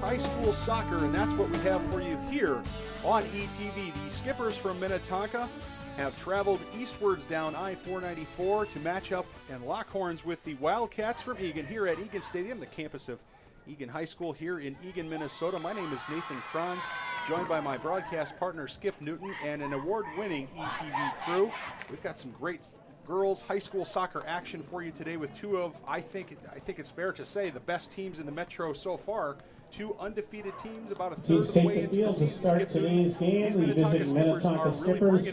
high school soccer, and that's what we have for you here on ETV. The Skippers from Minnetonka have traveled eastwards down I-494 to match up and lock horns with the Wildcats from Eagan here at Eagan Stadium, the campus of Eagan High School here in Eagan, Minnesota. My name is Nathan Cron, joined by my broadcast partner Skip Newton and an award-winning ETV crew. We've got some great girls high school soccer action for you today with two of, I think it's fair to say, the best teams in the Metro so far. Two undefeated teams, about a third of the way into the season. To start today's game, we visit Minnetonka Skippers.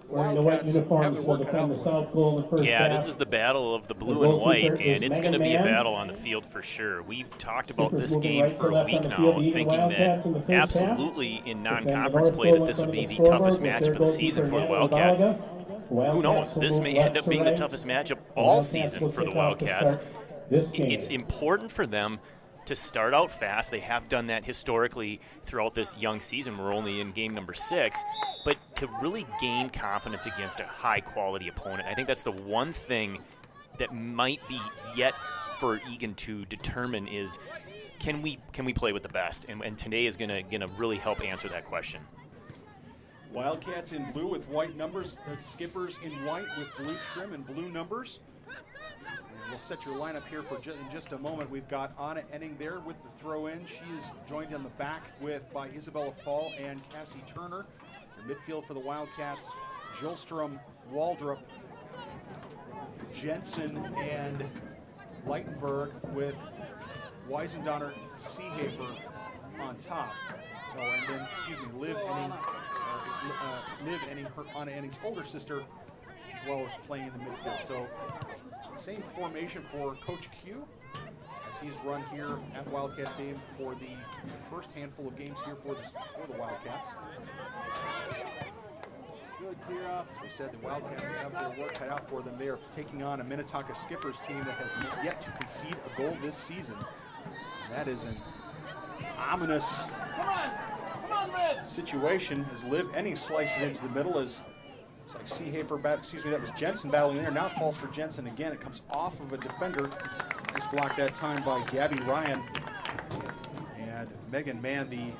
Wearing the white uniforms will defend the south goal in the first half. Yeah, this is the battle of the blue and white, and it's going to be a battle on the field for sure. We've talked about this game for a week now, thinking that absolutely in non-conference play that this would be the toughest matchup of the season for the Wildcats. Who knows? This may end up being the toughest matchup all season for the Wildcats. It's important for them to start out fast. They have done that historically throughout this young season. We're only in game number 6. But to really gain confidence against a high-quality opponent, I think that's the one thing that might be yet for Eagan to determine is, can we play with the best? And today is gonna really help answer that question. Wildcats in blue with white numbers, the Skippers in white with blue trim and blue numbers. And we'll set your lineup here for in just a moment. We've got Anna Enning there with the throw-in. She is joined on the back by Isabella Fall and Cassie Turner. The midfield for the Wildcats, Jolstrom, Waldrop, Jensen, and Leitenberg with Weisendonner, Seehafer on top. Oh, and then, Liv Enning, Anna Enning's older sister, as well as playing in the midfield. So, same formation for Coach Q, as he's run here at Wildcat Stadium for the first handful of games here for the Wildcats. As we said, the Wildcats have their work cut out for them. They are taking on a Minnetonka Skippers team that has yet to concede a goal this season. And that is an ominous situation as Liv Enning slices into the middle as it's like Seehafer, that was Jensen battling in there. Now it falls for Jensen again. It comes off of a defender. Just blocked that time by Gabby Ryan. And Megan Mann, the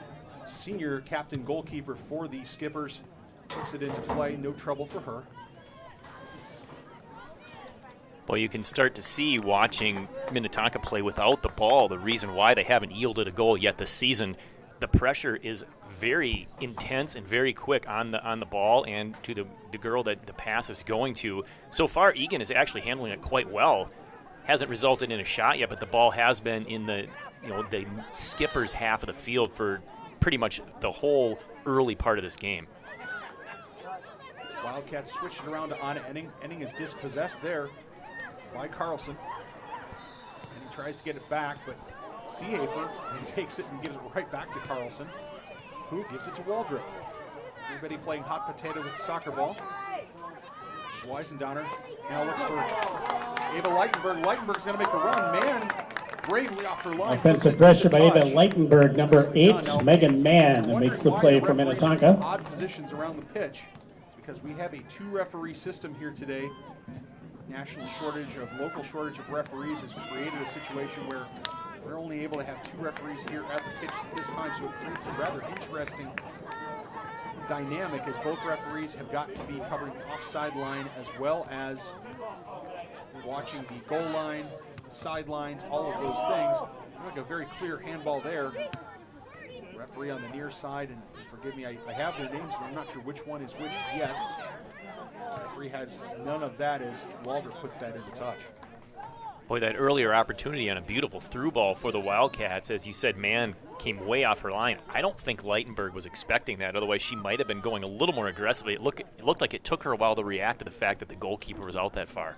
senior captain goalkeeper for the Skippers, puts it into play. No trouble for her. Well, you can start to see, watching Minnetonka play without the ball, the reason why they haven't yielded a goal yet this season. The pressure is very intense and very quick on the ball and to the girl that the pass is going to. So far, Eagan is actually handling it quite well. Hasn't resulted in a shot yet, but the ball has been in the Skippers half of the field for pretty much the whole early part of this game. Wildcats switch it around to Anna Enning. Enning is dispossessed there by Carlson. And he tries to get it back, but Seehafer then takes it and gives it right back to Carlson, who gives it to Waldrop. Everybody playing hot potato with the soccer ball. As Weisendonner now looks for Ava Leitenberg. Leitenberg's going to make a run. Man, bravely off her line. Offensive pressure by Ava Leitenberg, number 8. Megan Mann makes the play for Minnetonka. Odd positions around the pitch. It's because we have a 2-referee system here today. Local shortage of referees has created a situation where we're only able to have 2 referees here at the pitch this time, so it creates a rather interesting dynamic as both referees have got to be covering the offside line as well as watching the goal line, the sidelines, all of those things. Like a very clear handball there. Referee on the near side, and forgive me, I have their names, but I'm not sure which one is which yet. Referee has none of that as Waldrop puts that into touch. Boy, that earlier opportunity on a beautiful through ball for the Wildcats, as you said, Mann came way off her line. I don't think Leitenberg was expecting that, otherwise she might have been going a little more aggressively. It looked like it took her a while to react to the fact that the goalkeeper was out that far.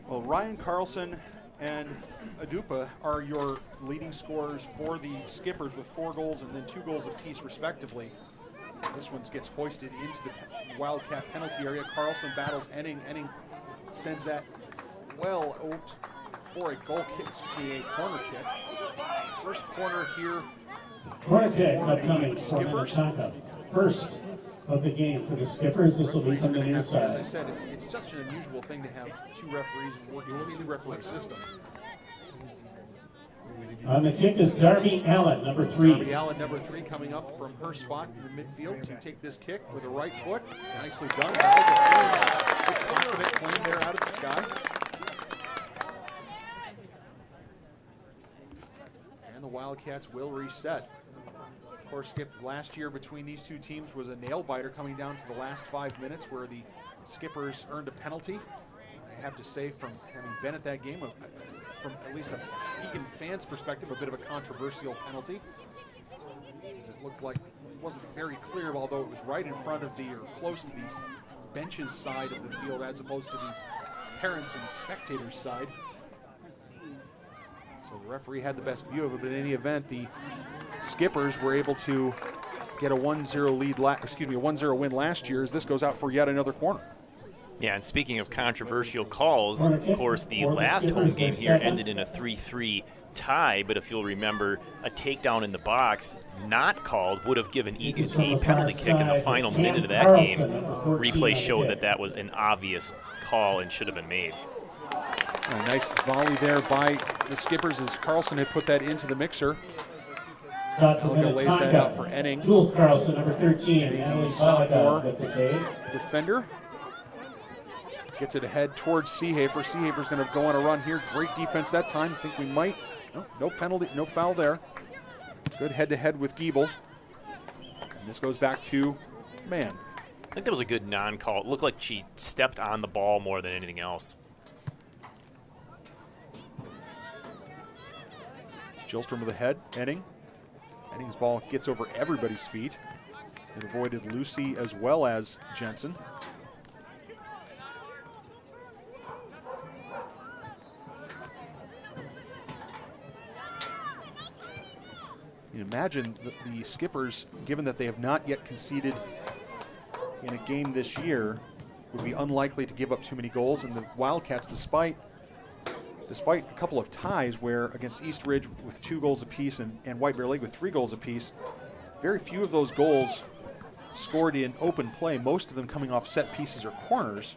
Well, Ryan Carlson and Adupa are your leading scorers for the Skippers with 4 goals and then 2 goals apiece respectively. This one gets hoisted into the Wildcat penalty area. Carlson battles Enning. Enning sends that well out for a goal kick, a corner kick. First corner here. Corner kick upcoming for Minnetonka. First of the game for the Skippers. This will be from the near side. As I said, it's such an unusual thing to have 2 referees working with a 2-referee system. On the kick is Darby Allen, number 3. Darby Allen, number 3, coming up from her spot in the midfield to take this kick with a right foot. Nicely done. Confident plane there out of the sky. And the Wildcats will reset. Of course, Skip, last year between these 2 teams was a nail-biter coming down to the last 5 minutes where the Skippers earned a penalty. I have to say, from having been at that game, from at least a Eagan fan's perspective, a bit of a controversial penalty. As it looked like it wasn't very clear, although it was right in front of or close to the benches side of the field as opposed to the parents and spectators side. So the referee had the best view of it, but in any event, the Skippers were able to get a 1-0 lead, a 1-0 win last year as this goes out for yet another corner. Yeah, and speaking of controversial calls, of course, the last home game here ended in a 3-3 tie, but if you'll remember, a takedown in the box not called would have given Eagan a penalty kick in the final minute of that game. Replay showed that was an obvious call and should have been made. A nice volley there by the Skippers as Carlson had put that into the mixer. Caught for Malaga lays that out for Minnetonka. Enning. Jules Carlson, number 13. Annalise Sophomore Malaga with the save. defender. Gets it ahead towards Seehafer. Seehafer's going to go on a run here. Great defense that time. I think we might. No penalty, no foul there. Good head-to-head with Giebel. And this goes back to Mann. I think that was a good non-call. It looked like she stepped on the ball more than anything else. Gilstrom with the head, Enning. Enning's ball gets over everybody's feet. It avoided Lucy as well as Jensen. You can imagine the Skippers, given that they have not yet conceded in a game this year, would be unlikely to give up too many goals. And the Wildcats, despite a couple of ties where against East Ridge with 2 goals apiece and White Bear Lake with 3 goals apiece, very few of those goals scored in open play, most of them coming off set pieces or corners.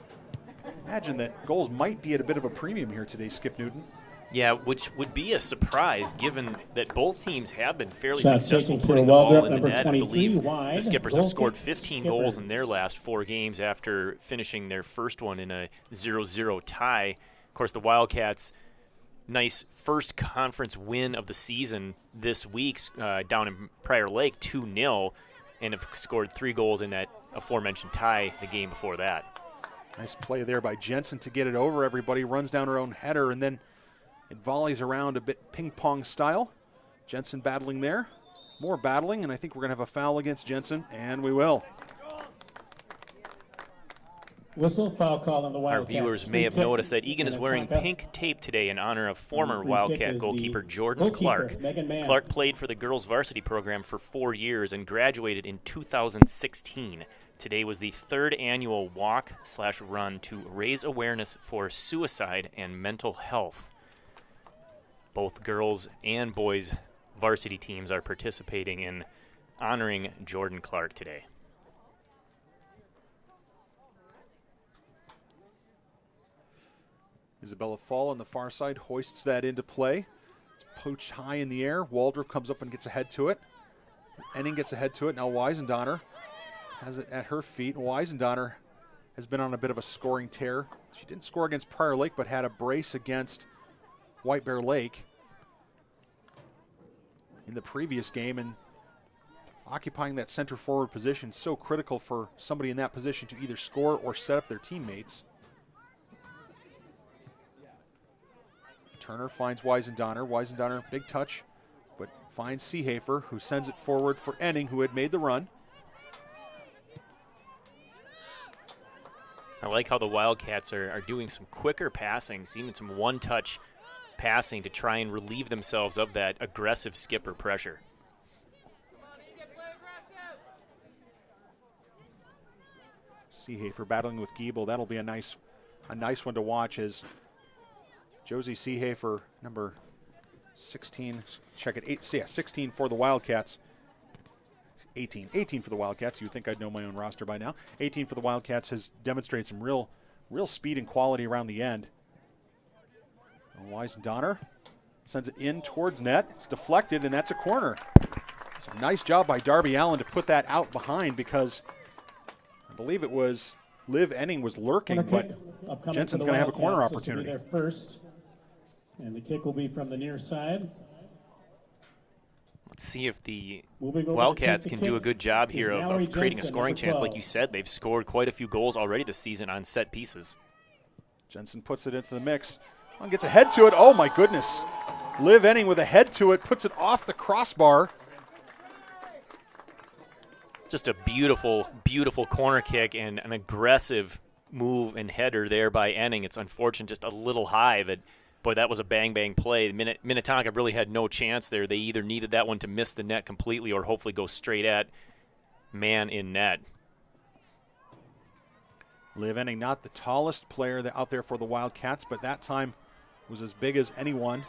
Imagine that goals might be at a bit of a premium here today, Skip Newton. Yeah, which would be a surprise given that both teams have been fairly Shots successful taken putting for the ball Waldrop, in the number net. I 23, believe wide. the Skippers have scored Wildcats 15 goals in their Skippers. last 4 games after finishing their first one in a 0-0 tie. Of course, the Wildcats, nice first conference win of the season this week down in Prior Lake, 2-0, and have scored 3 goals in that aforementioned tie the game before that. Nice play there by Jensen to get it over everybody. Runs down her own header and then it volleys around a bit ping-pong style. Jensen battling there. More battling, and I think we're going to have a foul against Jensen, and we will. Whistle, foul call on the Our Wildcats. viewers may have noticed that Eagan is wearing pink tape today in honor of former Wildcat goalkeeper Jordan Clark. Megan Mann. Clark played for the girls varsity program for 4 years and graduated in 2016. Today was the 3rd annual walk/run to raise awareness for suicide and mental health. Both girls and boys varsity teams are participating in honoring Jordan Clark today. Isabella Fall on the far side hoists that into play. It's poached high in the air. Waldrop comes up and gets ahead to it. Enning gets ahead to it. Now Weisendonner has it at her feet. Weisendonner has been on a bit of a scoring tear. She didn't score against Prior Lake, but had a brace against White Bear Lake in the previous game, and occupying that center forward position, so critical for somebody in that position to either score or set up their teammates. Turner finds Weisendonner. Weisendonner, big touch, but finds Seehafer, who sends it forward for Enning, who had made the run. I like how the Wildcats are doing some quicker passing, even some one-touch passing to try and relieve themselves of that aggressive Skipper pressure. Seehafer battling with Giebel. That'll be a nice one to watch as Josie Seehafer, number 16, check it, 16 for the Wildcats. 18 for the Wildcats. You'd think I'd know my own roster by now. 18 for the Wildcats has demonstrated some real speed and quality around the end. Weisendonner sends it in towards net. It's deflected, and that's a corner. So nice job by Darby Allen to put that out behind, because I believe it was Liv Enning was lurking, but Jensen's going to have a corner opportunity. This will be their first, and the kick will be from the near side. Let's see if the Moving over to Wildcats take the can do a kick good job is here Mallory of creating a Jensen, scoring number chance. 12. Like you said, they've scored quite a few goals already this season on set pieces. Jensen puts it into the mix. Gets a head to it. Oh, my goodness. Liv Enning with a head to it, puts it off the crossbar. Just a beautiful, beautiful corner kick and an aggressive move and header there by Enning. It's unfortunate, just a little high. Boy, that was a bang-bang play. Minnetonka really had no chance there. They either needed that one to miss the net completely or hopefully go straight at man in net. Liv Enning, not the tallest player out there for the Wildcats, but that time was as big as anyone.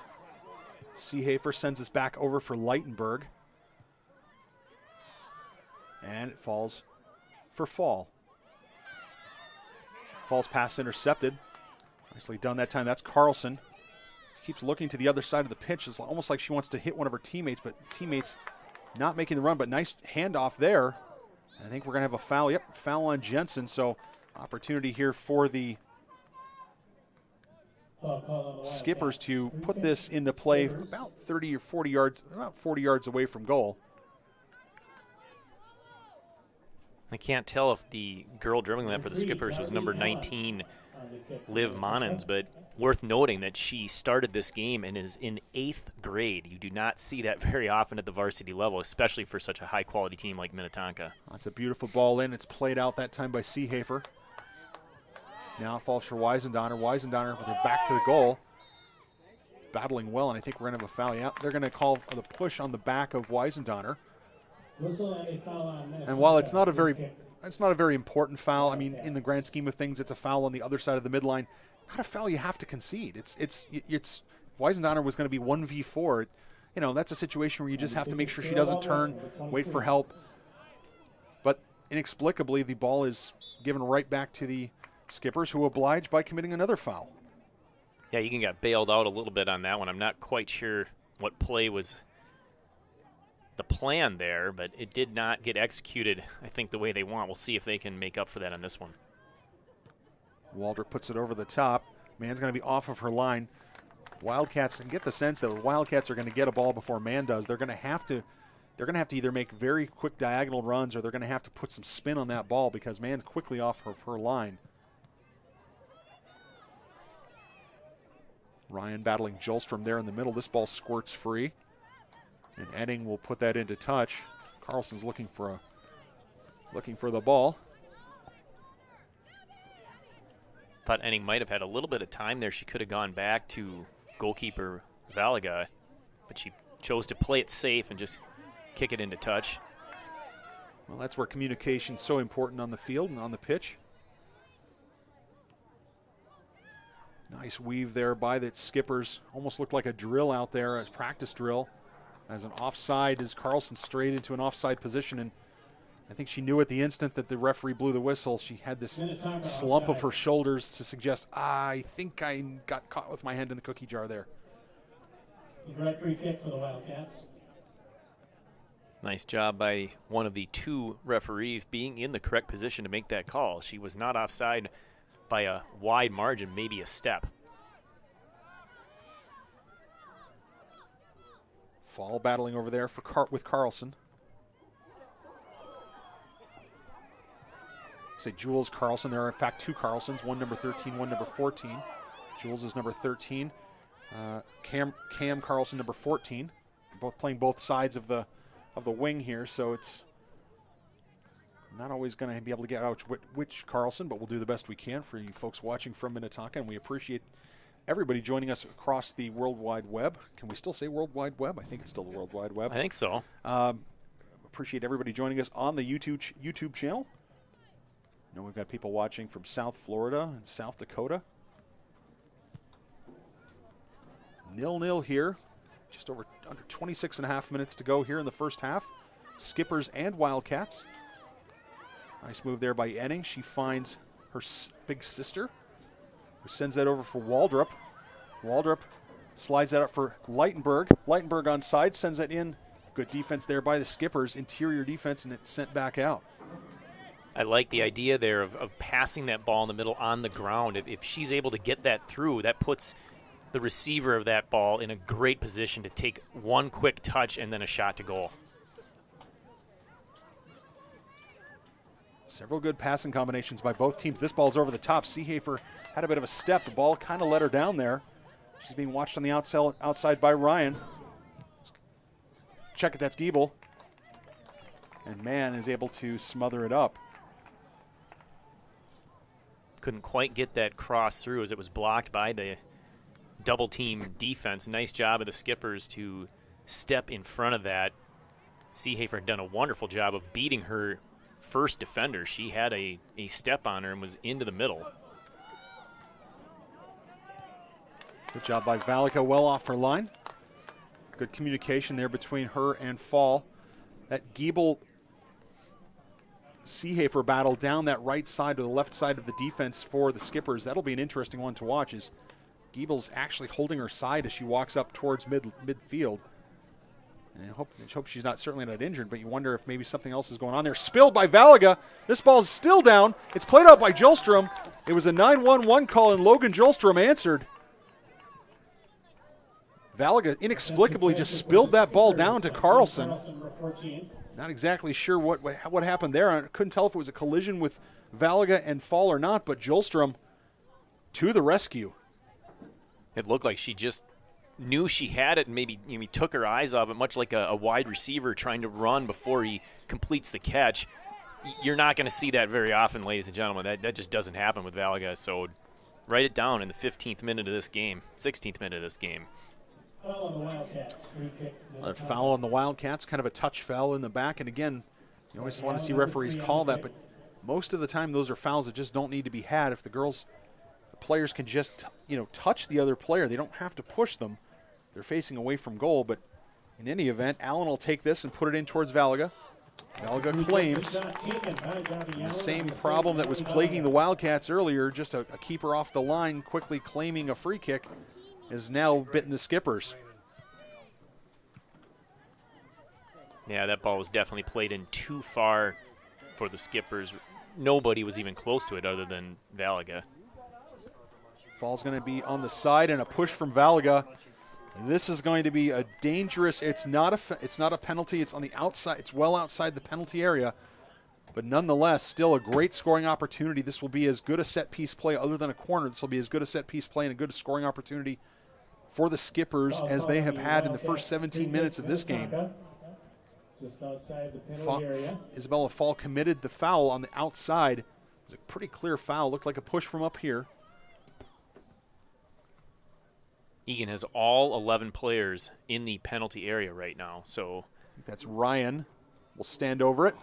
Seehafer sends this back over for Leitenberg. And it falls for Fall. Fall's pass intercepted. Nicely done that time. That's Carlson. She keeps looking to the other side of the pitch. It's almost like she wants to hit one of her teammates, but teammates not making the run, but nice handoff there. I think we're going to have a foul. Yep, foul on Jensen. So opportunity here for the Skippers to put this into play about 30 or 40 yards, about 40 yards away from goal. I can't tell if the girl dribbling that for the Skippers was number 19, Liv Monens, but worth noting that she started this game and is in 8th grade. You do not see that very often at the varsity level, especially for such a high-quality team like Minnetonka. That's a beautiful ball in. It's played out that time by Seehafer. Now it falls for Weisendoner. Weisendoner with her back to the goal. Battling well, and I think we're going to have a foul. Yeah, they're going to call the push on the back of Weisendoner. And while it's not a very important foul, I mean, in the grand scheme of things, it's a foul on the other side of the midline. Not a foul you have to concede. It's Weisendoner was going to be 1v4. You know, that's a situation where you just have to make sure she doesn't turn, wait for help. But inexplicably, the ball is given right back to the Skippers, who oblige by committing another foul. Yeah, Eagan got bailed out a little bit on that one. I'm not quite sure what play was the plan there, but it did not get executed, I think, the way they want. We'll see if they can make up for that on this one. Waldrop puts it over the top. Mann's going to be off of her line. Wildcats, and get the sense that the Wildcats are going to get a ball before Mann does. They're going to have to either make very quick diagonal runs, or they're going to have to put some spin on that ball because Mann's quickly off of her line. Ryan battling Jolstrom there in the middle. This ball squirts free. And Enning will put that into touch. Carlson's looking for the ball. Thought Enning might have had a little bit of time there. She could have gone back to goalkeeper Valaga, but she chose to play it safe and just kick it into touch. Well, that's where communication's so important on the field and on the pitch. Nice weave there by the Skippers. Almost looked like a drill out there, a practice drill. As an offside, as Carlson strayed into an offside position, and I think she knew at the instant that the referee blew the whistle. She had this slump of her shoulders to suggest, I think I got caught with my hand in the cookie jar there. Direct free kick for the Wildcats. Nice job by one of the two referees being in the correct position to make that call. She was not offside by a wide margin, maybe a step. Fall battling over there with Carlson. Say Jules Carlson. There are in fact two Carlsons, one number 13, one number 14. Jules is number 13. Cam Carlson, number 14. Both playing both sides of the wing here, so it's not always going to be able to get out which Carlson, but we'll do the best we can for you folks watching from Minnetonka, and we appreciate everybody joining us across the World Wide Web. Can we still say World Wide Web? I think it's still the World Wide Web. I think so. Appreciate everybody joining us on the YouTube channel. I know we've got people watching from South Florida and South Dakota. 0-0 here. Just under 26 and a half minutes to go here in the first half. Skippers and Wildcats. Nice move there by Enning. She finds her big sister, who sends that over for Waldrop. Waldrop slides that up for Leitenberg. Leitenberg on side, sends that in. Good defense there by the Skippers. Interior defense, and it's sent back out. I like the idea there of passing that ball in the middle on the ground. If she's able to get that through, that puts the receiver of that ball in a great position to take one quick touch and then a shot to goal. Several good passing combinations by both teams. This ball's over the top. Seehafer had a bit of a step. The ball kind of let her down there. She's being watched on the outside by Ryan. Check it, that's Giebel. And Mann is able to smother it up. Couldn't quite get that cross through as it was blocked by the double team defense. Nice job of the Skippers to step in front of that. Seehafer had done a wonderful job of beating her first defender. She had a step on her and was into the middle. Good job by Valika, well off her line. Good communication there between her and Fall. That Giebel Seehafer battle down that right side to the left side of the defense for the Skippers. That'll be an interesting one to watch, as Giebel's actually holding her side as she walks up towards midfield. And I hope she's certainly not injured, but you wonder if maybe something else is going on there. Spilled by Valaga. This ball's still down. It's played out by Jolstrom. It was a 9-1-1 call, and Logan Jolstrom answered. Valaga inexplicably just spilled that ball down to Carlson. Not exactly sure what happened there. I couldn't tell if it was a collision with Valaga and fall or not, but Jolstrom to the rescue. It looked like she just knew she had it and maybe took her eyes off it, much like a wide receiver trying to run before he completes the catch. You're not going to see that very often, ladies and gentlemen. That just doesn't happen with Valaga. So write it down in the 15th minute of this game, 16th minute of this game. Foul on the Wildcats. Free kick. A foul on the Wildcats, kind of a touch foul in the back. And again, you always want to see referees call that, but most of the time those are fouls that just don't need to be had. If the players can just touch the other player, they don't have to push them. They're facing away from goal, but in any event, Allen will take this and put it in towards Valaga. Valaga claims the same problem that was plaguing the Wildcats earlier, just a keeper off the line quickly claiming a free kick, is now bitten the Skippers. Yeah, that ball was definitely played in too far for the Skippers. Nobody was even close to it other than Valaga. Fall's going to be on the side, and a push from Valaga. This is going to be a dangerous. It's not a penalty. It's on the outside. It's well outside the penalty area, but nonetheless, still a great scoring opportunity. This will be as good a set piece play, other than a corner. This will be as good a set piece play and a good scoring opportunity for the Skippers as they have had in the first 17 minutes of this game. Just outside the penalty area. Isabella Fall committed the foul on the outside. It was a pretty clear foul. Looked like a push from up here. Eagan has all 11 players in the penalty area right now. So I think that's Ryan. Will stand over it.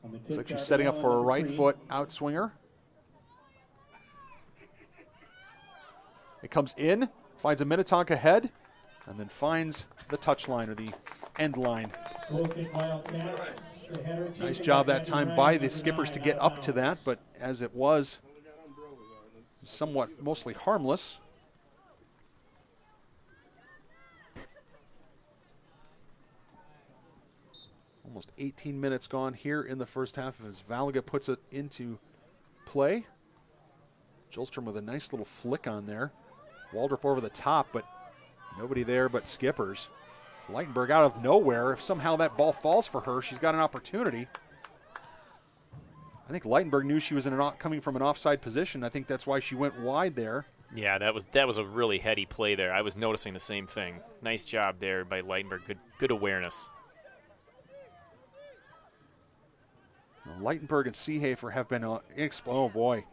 Looks like she's setting up for a right foot outswinger. It comes in, finds a Minnetonka head, and then finds the touch line or the end line. Nice job that time by the Skippers to get up to that, but as it was somewhat mostly harmless. Almost 18 minutes gone here in the first half as Valaga puts it into play. Jolstrom with a nice little flick on there. Waldrop over the top, but nobody there but Skippers. Leitenberg out of nowhere. If somehow that ball falls for her, she's got an opportunity. I think Leitenberg knew she was coming from an offside position. I think that's why she went wide there. Yeah, that was a really heady play there. I was noticing the same thing. Nice job there by Leitenberg. Good awareness. Leitenberg and Seehafer have been, oh boy,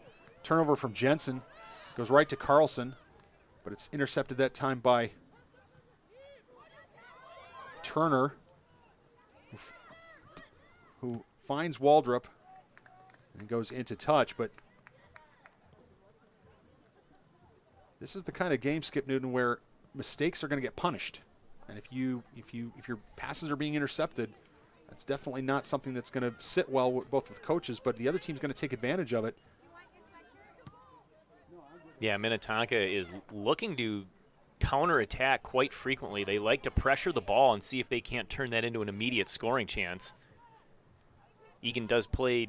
turnover from Jensen. Goes right to Carlson, but it's intercepted that time by Turner, who finds Waldrop and goes into touch, but this is the kind of game, Skip Newton, where mistakes are going to get punished. And if your passes are being intercepted, that's definitely not something that's going to sit well both with coaches, but the other team's going to take advantage of it. Yeah, Minnetonka is looking to counterattack quite frequently. They like to pressure the ball and see if they can't turn that into an immediate scoring chance. Eagan does play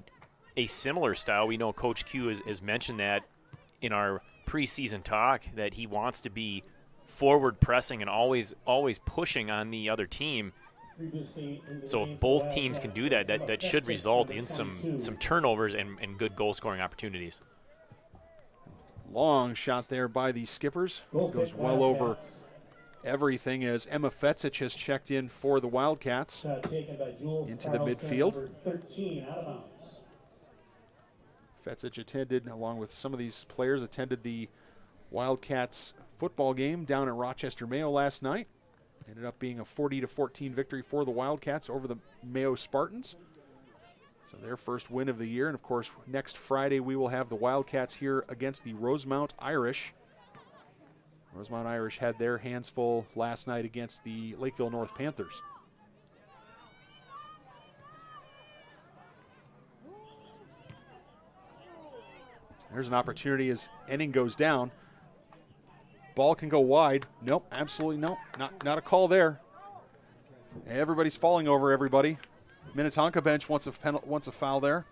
a similar style. We know Coach Q has mentioned that in our preseason talk, that he wants to be forward pressing and always pushing on the other team. So if both teams can do that, that should result in some turnovers and good goal scoring opportunities. Long shot there by the Skippers. Goes well over everything as Emma Fetzich has checked in for the Wildcats into the midfield. Fetzich attended, along with some of these players, attended the Wildcats football game down at Rochester Mayo last night. Ended up being a 40-14 victory for the Wildcats over the Mayo Spartans. So their first win of the year. And, of course, next Friday we will have the Wildcats here against the Rosemount Irish. Rosemount Irish had their hands full last night against the Lakeville North Panthers. There's an opportunity as Enning goes down. Ball can go wide. Nope, absolutely no. Not a call there. Everybody's falling over everybody. Minnetonka bench wants a foul there.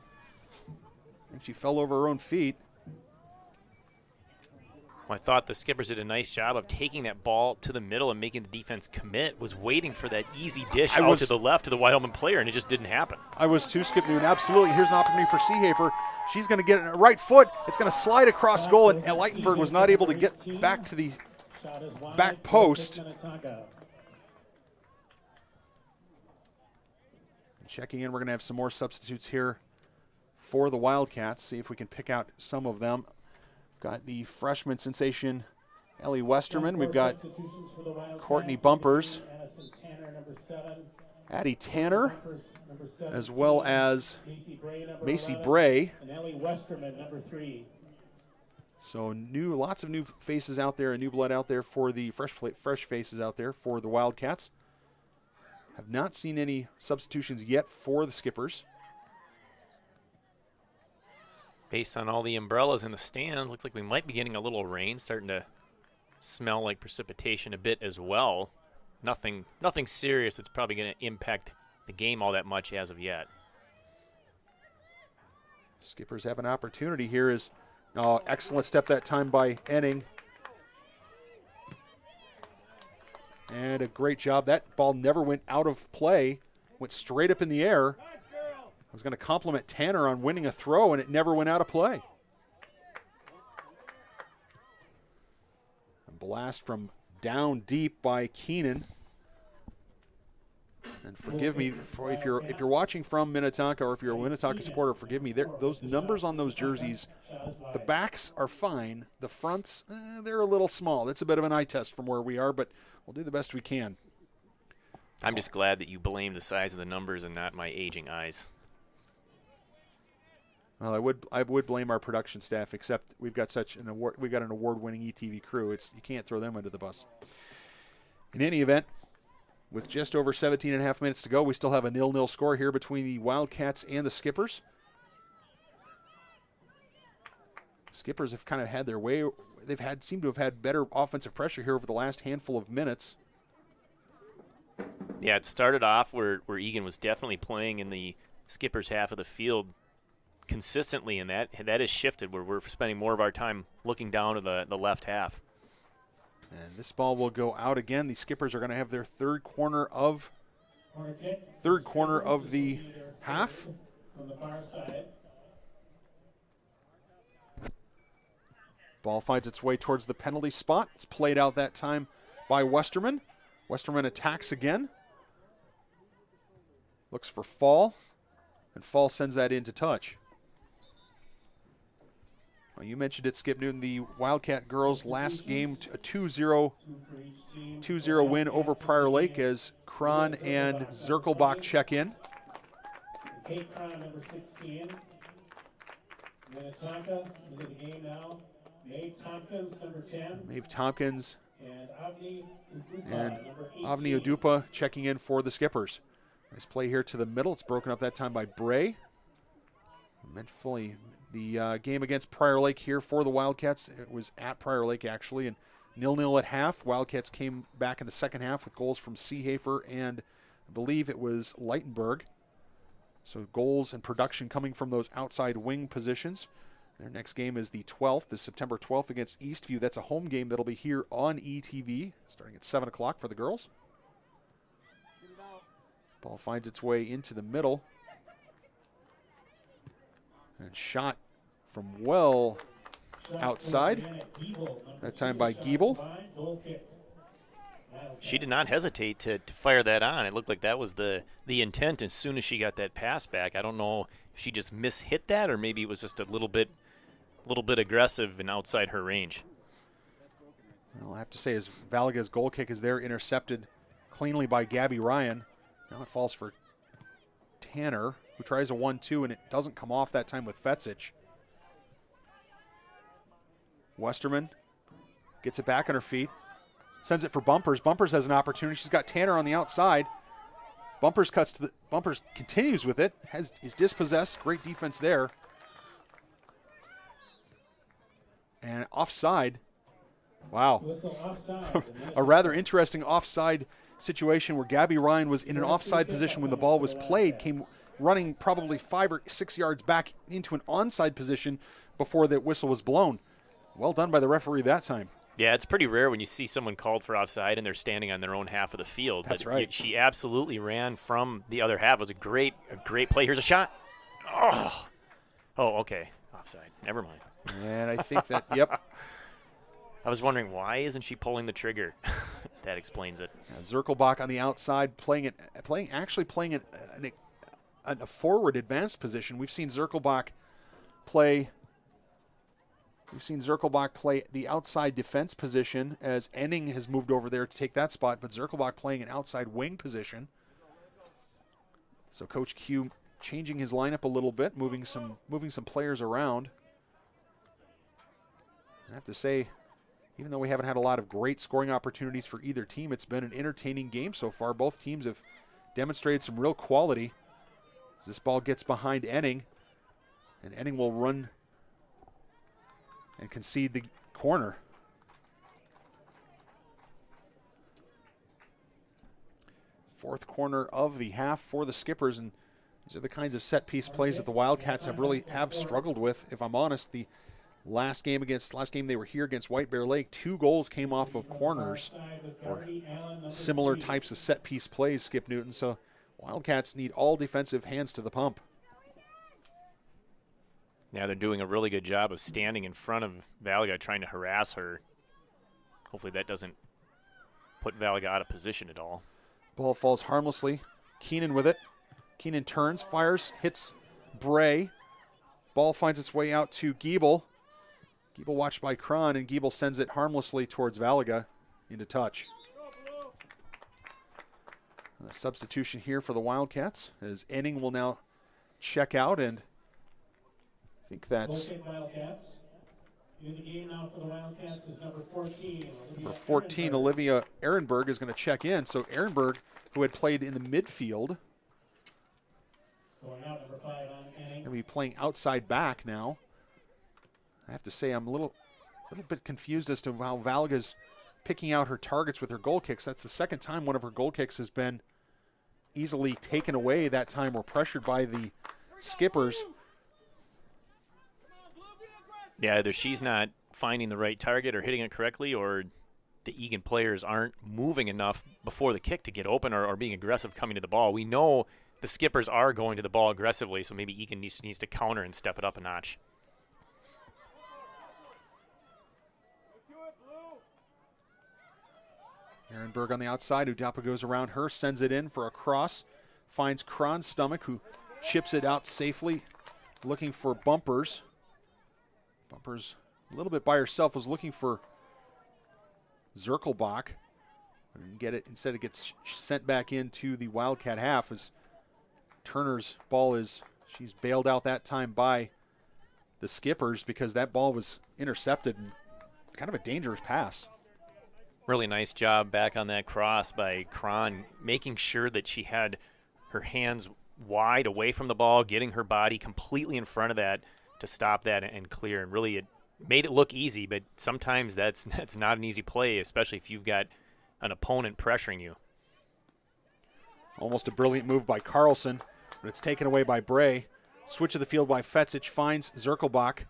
And she fell over her own feet. Well, I thought the Skippers did a nice job of taking that ball to the middle and making the defense commit. Was waiting for that easy dish out to the left to the Wildman player, and it just didn't happen. I was too, Skip Newton. Absolutely. Here's an opportunity for Seehafer. She's going to get it in her right foot. It's going to slide across goal, and Leitenberg was not able to get back to the back post. Checking in, we're going to have some more substitutes here for the Wildcats. See if we can pick out some of them. Got the freshman sensation, Ellie Westerman. We've got Courtney Bumpers, Addie Tanner, as well as Macy Bray. And Ellie Westerman, number 3. So lots of new faces out there, and new blood out there for the fresh faces out there for the Wildcats. Have not seen any substitutions yet for the Skippers. Based on all the umbrellas in the stands, looks like we might be getting a little rain, starting to smell like precipitation a bit as well. Nothing serious that's probably going to impact the game all that much as of yet. Skippers have an opportunity here. Excellent step that time by Enning. And a great job. That ball never went out of play, went straight up in the air. I was going to compliment Tanner on winning a throw, and it never went out of play. A blast from down deep by Keenan. And forgive me if you're watching from Minnetonka, or if you're a Minnetonka supporter, forgive me. Those numbers on those jerseys, the backs are fine. The fronts, they're a little small. That's a bit of an eye test from where we are, but we'll do the best we can. I'm just glad that you blame the size of the numbers and not my aging eyes. Well, I would blame our production staff, except we've got an award-winning ETV crew. You can't throw them under the bus. In any event, with just over 17 and a half minutes to go, we still have a 0-0 score here between the Wildcats and the Skippers. Skippers have kind of had their way. Seem to have had better offensive pressure here over the last handful of minutes. Yeah, it started off where Eagan was definitely playing in the Skippers half of the field consistently, and that has shifted where we're spending more of our time looking down to the left half. And this ball will go out again. The Skippers are going to have their third corner of the half. On the far side. Ball finds its way towards the penalty spot. It's played out that time by Westerman. Westerman attacks again. Looks for Fall, and Fall sends that into touch. Well, you mentioned it, Skip Newton, the Wildcat girls last game, a 2-0 win over Prior Lake as Kron and Zirkelbach check in. Kate Kron, number 16. Minnetonka into the game now. Maeve Tompkins, number 10. Maeve Tompkins and Avni Udupa, and number 18. Avni Udupa checking in for the Skippers. Nice play here to the middle. It's broken up that time by Bray. The game against Prior Lake here for the Wildcats, it was at Prior Lake actually, and 0-0 at half. Wildcats came back in the second half with goals from Seehafer and I believe it was Leitenberg. So goals and production coming from those outside wing positions. Their next game is the 12th, is September 12th against Eastview. That's a home game that'll be here on ETV starting at 7 o'clock for the girls. Ball finds its way into the middle. And shot from well outside. That time by Giebel. She did not hesitate to fire that on. It looked like that was the intent as soon as she got that pass back. I don't know if she just mishit that or maybe it was just a little bit aggressive and outside her range. Well, I have to say, as Valaga's goal kick is there, intercepted cleanly by Gabby Ryan. Now it falls for Tanner, who tries a 1-2, and it doesn't come off that time with Fetzich. Westerman gets it back on her feet, sends it for Bumpers. Bumpers has an opportunity. She's got Tanner on the outside. Bumpers continues with it, is dispossessed. Great defense there. And offside. Wow. Offside. A rather interesting offside situation where Gabby Ryan was in an offside position when the ball was played, came running probably 5 or 6 yards back into an onside position before the whistle was blown. Well done by the referee that time. Yeah, it's pretty rare when you see someone called for offside and they're standing on their own half of the field. That's right. She absolutely ran from the other half. It was a great play. Here's a shot. Oh, okay. Offside. Never mind. And I think that, yep. I was wondering, why isn't she pulling the trigger? That explains it. Zirkelbach on the outside, playing a forward advanced position. We've seen Zirkelbach play the outside defense position as Enning has moved over there to take that spot, but Zirkelbach playing an outside wing position. So Coach Q changing his lineup a little bit, moving some players around. I have to say, even though we haven't had a lot of great scoring opportunities for either team, it's been an entertaining game so far. Both teams have demonstrated some real quality. As this ball gets behind Enning, and Enning will run and concede the corner. Fourth corner of the half for the Skippers, and these are the kinds of set-piece plays that the Wildcats have struggled with. If I'm honest, the last game they were here against White Bear Lake, 2 goals came off of corners or similar types of set-piece plays, Skip Newton. So Wildcats need all defensive hands to the pump. Yeah, they're doing a really good job of standing in front of Valga, trying to harass her. Hopefully that doesn't put Valga out of position at all. Ball falls harmlessly. Keenan with it. Keenan turns, fires, hits Bray. Ball finds its way out to Giebel. Giebel watched by Kron, and Giebel sends it harmlessly towards Valga into touch. A substitution here for the Wildcats as Enning will now check out, and I think that's Wildcats. In the game now for the Wildcats is number 14. Number 14, Olivia Ehrenberg, is going to check in. So Ehrenberg, who had played in the midfield, going out, number 5 on Enning. Going to be playing outside back now. I have to say I'm a little bit confused as to how Valga's picking out her targets with her goal kicks. That's the second time one of her goal kicks has been easily taken away. That time we're pressured by the Skippers. Yeah, either she's not finding the right target or hitting it correctly, or the Eagan players aren't moving enough before the kick to get open or being aggressive coming to the ball. We know the Skippers are going to the ball aggressively, so maybe Eagan needs to counter and step it up a notch. Ehrenberg on the outside. Udapa goes around her, sends it in for a cross. Finds Kron's stomach, who chips it out safely, looking for Bumpers. Bumpers a little bit by herself, was looking for Zirkelbach. Didn't get it. Instead, it gets sent back into the Wildcat half as Turner's ball she's bailed out that time by the Skippers because that ball was intercepted and kind of a dangerous pass. Really nice job back on that cross by Kron, making sure that she had her hands wide away from the ball, getting her body completely in front of that to stop that and clear. And really, it made it look easy, but sometimes that's not an easy play, especially if you've got an opponent pressuring you. Almost a brilliant move by Carlson, but it's taken away by Bray. Switch of the field by Fetzich finds Zirkelbach.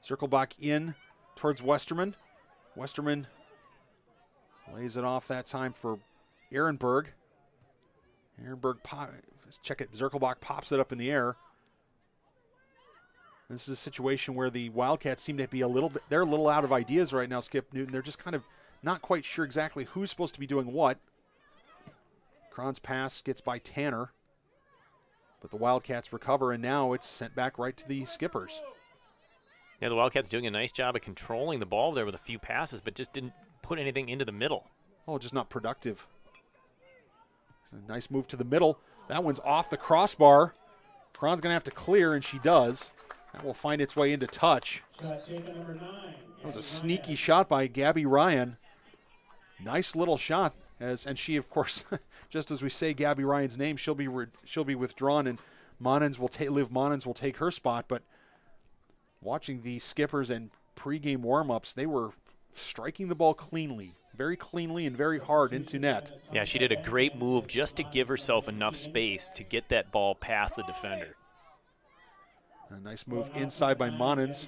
Zirkelbach in towards Westerman. Westerman lays it off that time for Ehrenberg. Ehrenberg, let's check it. Zirkelbach pops it up in the air. This is a situation where the Wildcats seem to be they're a little out of ideas right now, Skip Newton. They're just kind of not quite sure exactly who's supposed to be doing what. Kron's pass gets by Tanner, but the Wildcats recover, and now it's sent back right to the Skippers. Yeah, the Wildcats doing a nice job of controlling the ball there with a few passes, but just didn't put anything into the middle. Oh, just not productive. A nice move to the middle. That one's off the crossbar. Kron's going to have to clear, and she does. That will find its way into touch. Shot taken, number 9. That was a sneaky shot by Gabby Ryan. Nice little shot. And she, of course, just as we say Gabby Ryan's name, she'll be withdrawn, and Liv Monens will take her spot. But watching the Skippers and pregame warm-ups, they were striking the ball cleanly. very cleanly and very hard into net. Yeah, she did a great move just to give herself enough space to get that ball past the defender. A nice move inside by Monens.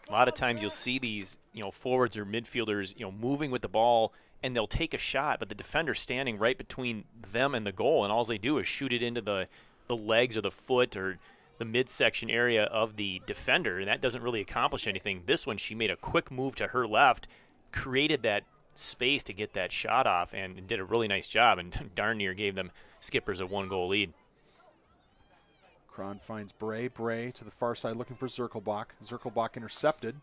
A lot of times you'll see these, forwards or midfielders, moving with the ball, and they'll take a shot, but the defender's standing right between them and the goal, and all they do is shoot it into the legs or the foot or the midsection area of the defender, and that doesn't really accomplish anything. This one, she made a quick move to her left, created that space to get that shot off, and did a really nice job, and darn near gave them Skippers a 1-goal lead. Kron finds Bray. Bray to the far side looking for Zirkelbach. Zirkelbach intercepted.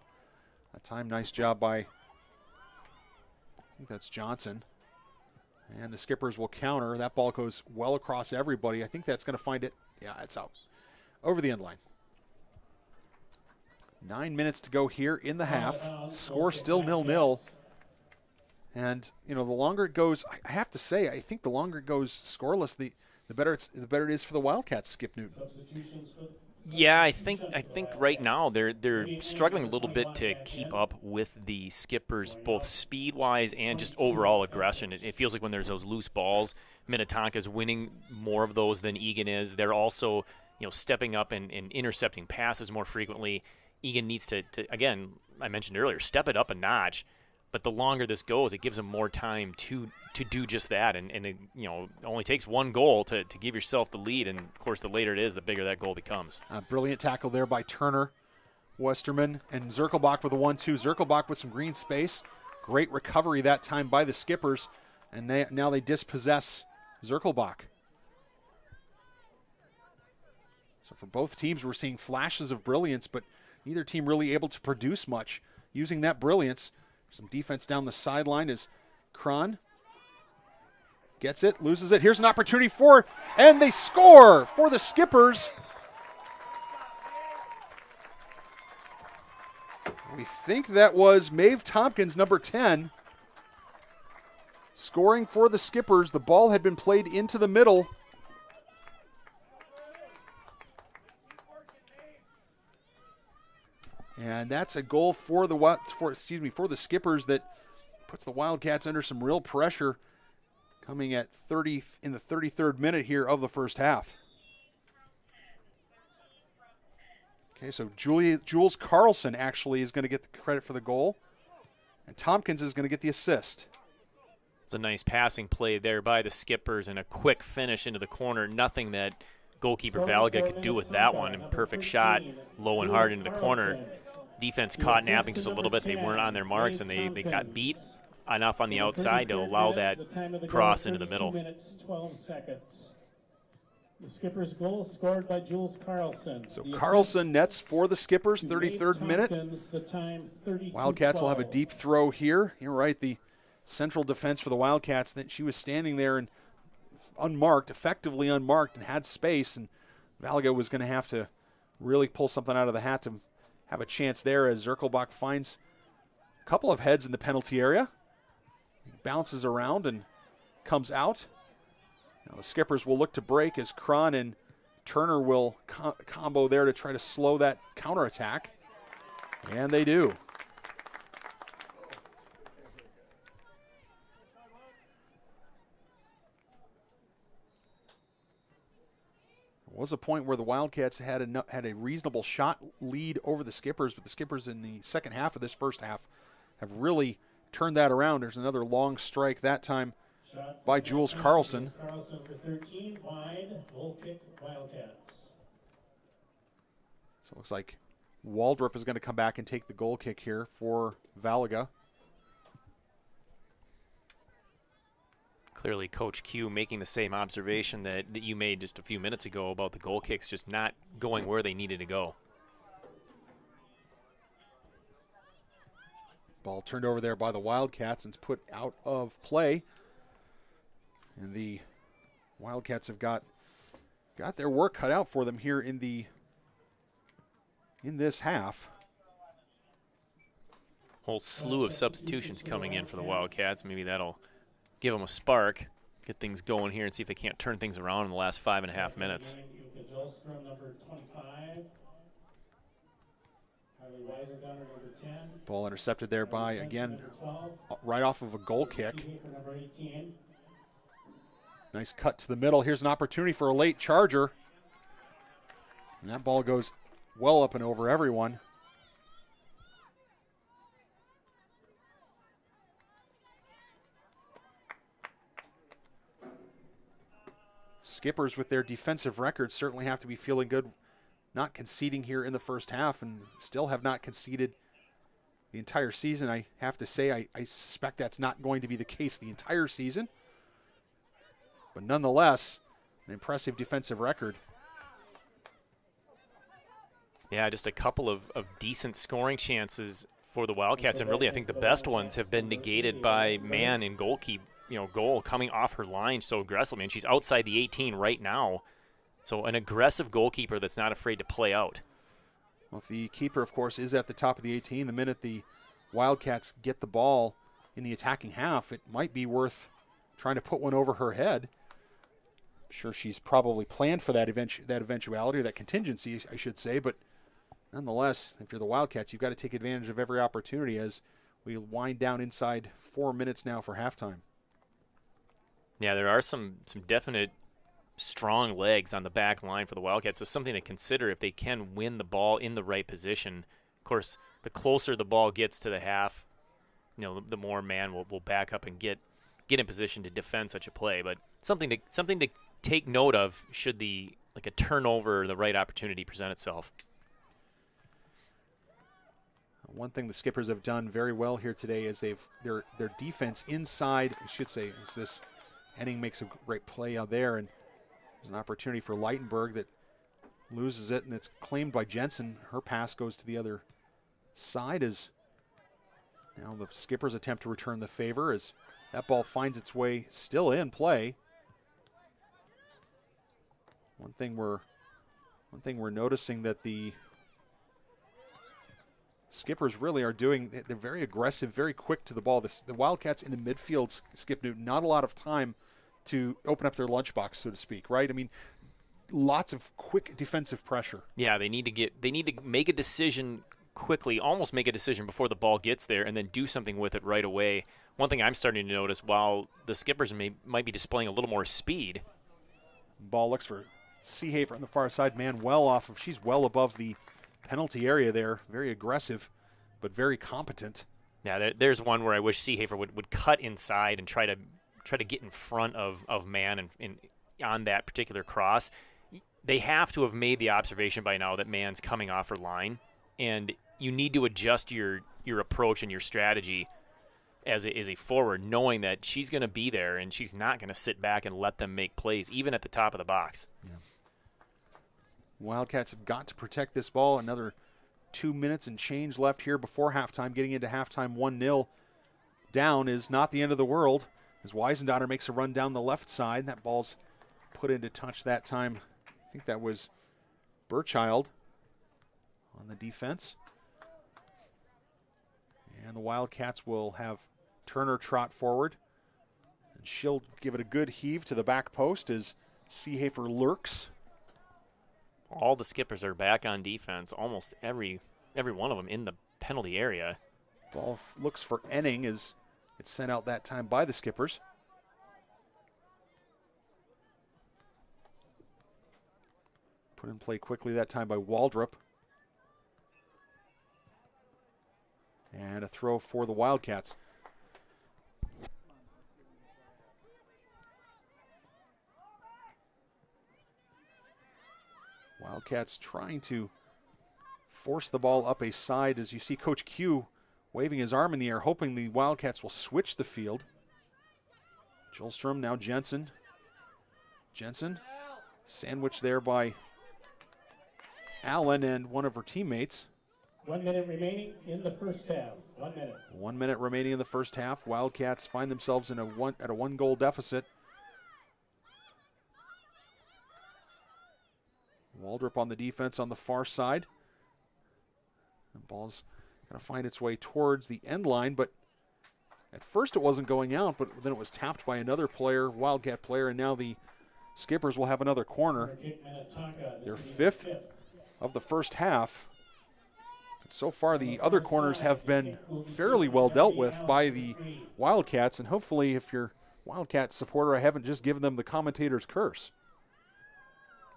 That time, nice job by, I think that's Johnson. And the Skippers will counter. That ball goes well across everybody. I think that's going to find it. Yeah, it's out. Over the end line. 9 minutes to go here in the half. Score still 0-0. And, the longer it goes, I have to say, I think the longer it goes scoreless, the better it is for the Wildcats, Skip Newton. Yeah, I think right now they're struggling a little bit to keep up with the Skippers, both speed-wise and just overall aggression. It feels like when there's those loose balls, Minnetonka is winning more of those than Eagan is. They're also, stepping up and intercepting passes more frequently. Eagan needs to, again, I mentioned earlier, step it up a notch. But the longer this goes, it gives them more time to do just that. And it, only takes one goal to give yourself the lead. And, of course, the later it is, the bigger that goal becomes. A brilliant tackle there by Turner, Westerman, and Zirkelbach with a 1-2. Zirkelbach with some green space. Great recovery that time by the Skippers. And now they dispossess Zirkelbach. So for both teams, we're seeing flashes of brilliance, but neither team really able to produce much using that brilliance. Some defense down the sideline as Kron gets it, loses it. Here's an opportunity for it, and they score for the Skippers. We think that was Maeve Tompkins, number 10, scoring for the Skippers. The ball had been played into the middle. And that's a goal for the Skippers that puts the Wildcats under some real pressure, coming at in the 33rd minute here of the first half. Okay, so Jules Carlson actually is going to get the credit for the goal, and Tompkins is going to get the assist. It's a nice passing play there by the Skippers and a quick finish into the corner. Nothing that goalkeeper Valga could do with that one. And perfect shot, low and hard into the corner. Defense caught napping just a little bit. They weren't on their marks, and they got beat enough on the outside to allow that cross into the middle. 12 seconds. The Skippers' goal scored by Jules Carlson. So Carlson nets for the Skippers, 33rd minute. Wildcats will have a deep throw here. You're right, the central defense for the Wildcats, that she was standing there and unmarked, effectively unmarked, and had space, and Valga was going to have to really pull something out of the hat to have a chance there as Zirkelbach finds a couple of heads in the penalty area. He bounces around and comes out. Now the Skippers will look to break as Kron and Turner will combo there to try to slow that counterattack. And they do. There was a point where the Wildcats had a reasonable shot lead over the Skippers, but the Skippers in the second half of this first half have really turned that around. There's another long strike that time by Jules Carlson. Carlson for 13, wide, goal kick, Wildcats. So it looks like Waldrop is going to come back and take the goal kick here for Valga. Clearly, Coach Q making the same observation that you made just a few minutes ago about the goal kicks just not going where they needed to go. Ball turned over there by the Wildcats and it's put out of play. And the Wildcats have got their work cut out for them here in this half. Whole slew of substitutions coming in for the Wildcats. Maybe that'll give them a spark, get things going here, and see if they can't turn things around in the last 5.5 minutes. Ball intercepted there by, again, right off of a goal kick. Nice cut to the middle. Here's an opportunity for a late charger. And that ball goes well up and over everyone. Skippers with their defensive records certainly have to be feeling good, not conceding here in the first half, and still have not conceded the entire season. I have to say, I suspect that's not going to be the case the entire season. But nonetheless, an impressive defensive record. Yeah, just a couple of decent scoring chances for the Wildcats, and really I think the best ones have been negated by man and goal coming off her line so aggressively. And she's outside the 18 right now. So an aggressive goalkeeper that's not afraid to play out. Well, if the keeper, of course, is at the top of the 18, the minute the Wildcats get the ball in the attacking half, it might be worth trying to put one over her head. I'm sure she's probably planned for that eventuality, or that contingency, I should say. But nonetheless, if you're the Wildcats, you've got to take advantage of every opportunity as we wind down inside 4 minutes now for halftime. Yeah, there are some definite strong legs on the back line for the Wildcats. So something to consider if they can win the ball in the right position. Of course, the closer the ball gets to the half, the more man will back up and get in position to defend such a play. But something to take note of should a turnover or the right opportunity present itself. One thing the Skippers have done very well here today is their defense inside, I should say, is this. Henning makes a great play out there, and there's an opportunity for Leitenberg that loses it, and it's claimed by Jensen. Her pass goes to the other side as now the Skippers attempt to return the favor as that ball finds its way still in play. One thing we're noticing that the Skippers really are doing, they're very aggressive, very quick to the ball. The Wildcats in the midfield, Skip Newton, not a lot of time to open up their lunchbox, so to speak, right? I mean, lots of quick defensive pressure. Yeah, they need to make a decision quickly, almost make a decision before the ball gets there, and then do something with it right away. One thing I'm starting to notice, while the Skippers might be displaying a little more speed. Ball looks for Seehafer on the far side, man, she's well above the penalty area there. Very aggressive, but very competent. Yeah, there's one where I wish Seehafer would cut inside and try to get in front of man and on that particular cross. They have to have made the observation by now that man's coming off her line, and you need to adjust your approach and your strategy as a forward, knowing that she's going to be there and she's not going to sit back and let them make plays, even at the top of the box. Yeah. Wildcats have got to protect this ball. Another 2 minutes and change left here before halftime. Getting into halftime 1-0 down is not the end of the world as Weisendotter makes a run down the left side. That ball's put into touch that time. I think that was Burchild on the defense. And the Wildcats will have Turner trot forward. And she'll give it a good heave to the back post as Seehafer lurks. All the Skippers are back on defense, almost every one of them in the penalty area. Ball looks for Enning as it's sent out that time by the Skippers. Put in play quickly that time by Waldrop. And a throw for the Wildcats. Wildcats trying to force the ball up a side as you see Coach Q waving his arm in the air, hoping the Wildcats will switch the field. Jolstrom, now Jensen. Jensen, sandwiched there by Allen and one of her teammates. 1 minute remaining in the first half. 1 minute. 1 minute remaining in the first half. Wildcats find themselves at a one-goal deficit. Waldrop on the defense on the far side. The ball's going to find its way towards the end line, but at first it wasn't going out, but then it was tapped by another player, Wildcat player, and now the Skippers will have another corner. Their fifth of the first half. But so far, the other corners have been fairly well dealt with by the Wildcats, and hopefully, if you're a Wildcat supporter, I haven't just given them the commentator's curse.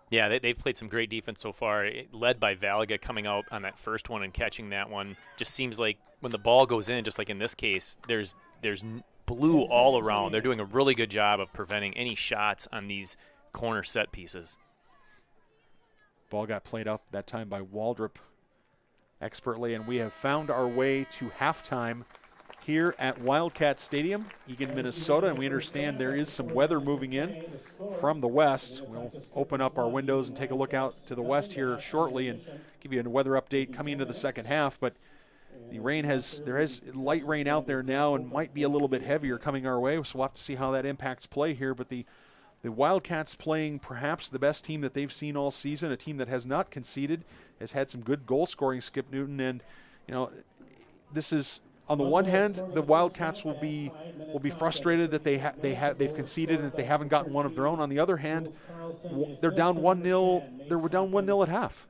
Yeah, they've played some great defense so far, led by Valaga coming out on that first one and catching that one. Just seems like when the ball goes in, just like in this case, there's blue all around. They're doing a really good job of preventing any shots on these corner set pieces. Ball got played up that time by Waldrop expertly, and we have found our way to halftime here at Wildcat Stadium, Eagan, Minnesota, and we understand there is some weather moving in from the west. We'll open up our windows and take a look out to the west here shortly and give you a weather update coming into the second half, but the rain there is light rain out there now and might be a little bit heavier coming our way, so we'll have to see how that impacts play here, but the Wildcats playing perhaps the best team that they've seen all season, a team that has not conceded, has had some good goal scoring, Skip Newton, and this is, on the one hand, the Wildcats will be frustrated that they've conceded and that they haven't gotten one of their own. On the other hand, they're down 1-0. They were down 1-0 at half.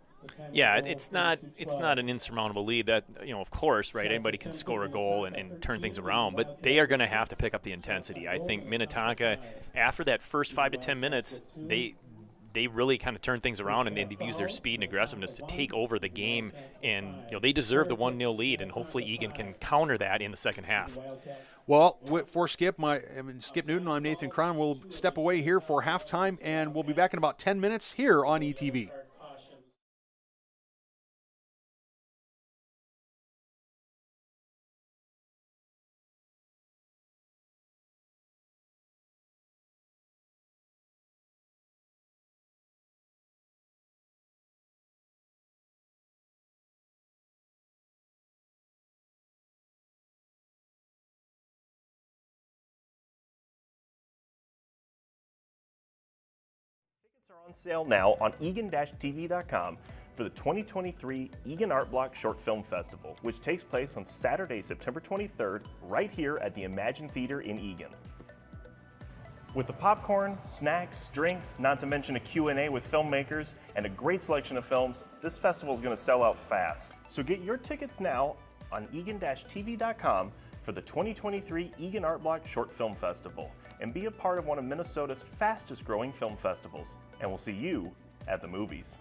Yeah, it's not an insurmountable lead. That, of course, right, anybody can score a goal and turn things around, but they are going to have to pick up the intensity. I think Minnetonka, after that first 5 to 10 minutes, they really kind of turned things around, and they've used their speed and aggressiveness to take over the game, and they deserve the 1-0 lead, and hopefully Eagan can counter that in the second half. Well, for Skip Newton, I'm Nathan Cron. We'll step away here for halftime, and we'll be back in about 10 minutes here on ETV. Are on sale now on Eagan-TV.com for the 2023 Eagan Art Block Short Film Festival, which takes place on Saturday, September 23rd, right here at the Imagine Theater in Eagan. With the popcorn, snacks, drinks, not to mention a Q&A with filmmakers, and a great selection of films, this festival is going to sell out fast. So get your tickets now on Eagan-TV.com for the 2023 Eagan Art Block Short Film Festival, and be a part of one of Minnesota's fastest growing film festivals. And we'll see you at the movies.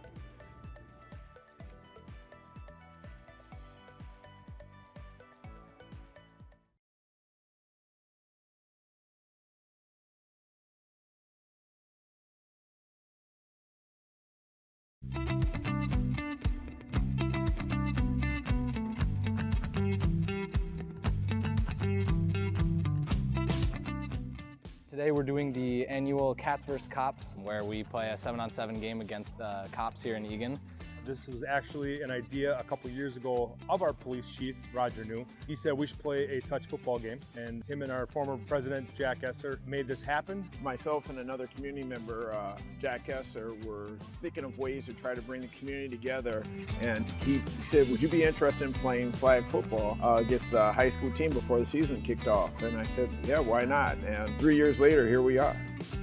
Today we're doing the annual Cats vs. Cops, where we play a 7-on-7 game against the cops here in Eagan. This was actually an idea a couple years ago of our police chief, Roger New. He said we should play a touch football game, and him and our former president, Jack Esser, made this happen. Myself and another community member, Jack Esser, were thinking of ways to try to bring the community together, and he said, would you be interested in playing flag football against a high school team before the season kicked off? And I said, yeah, why not? And 3 years later, here we are.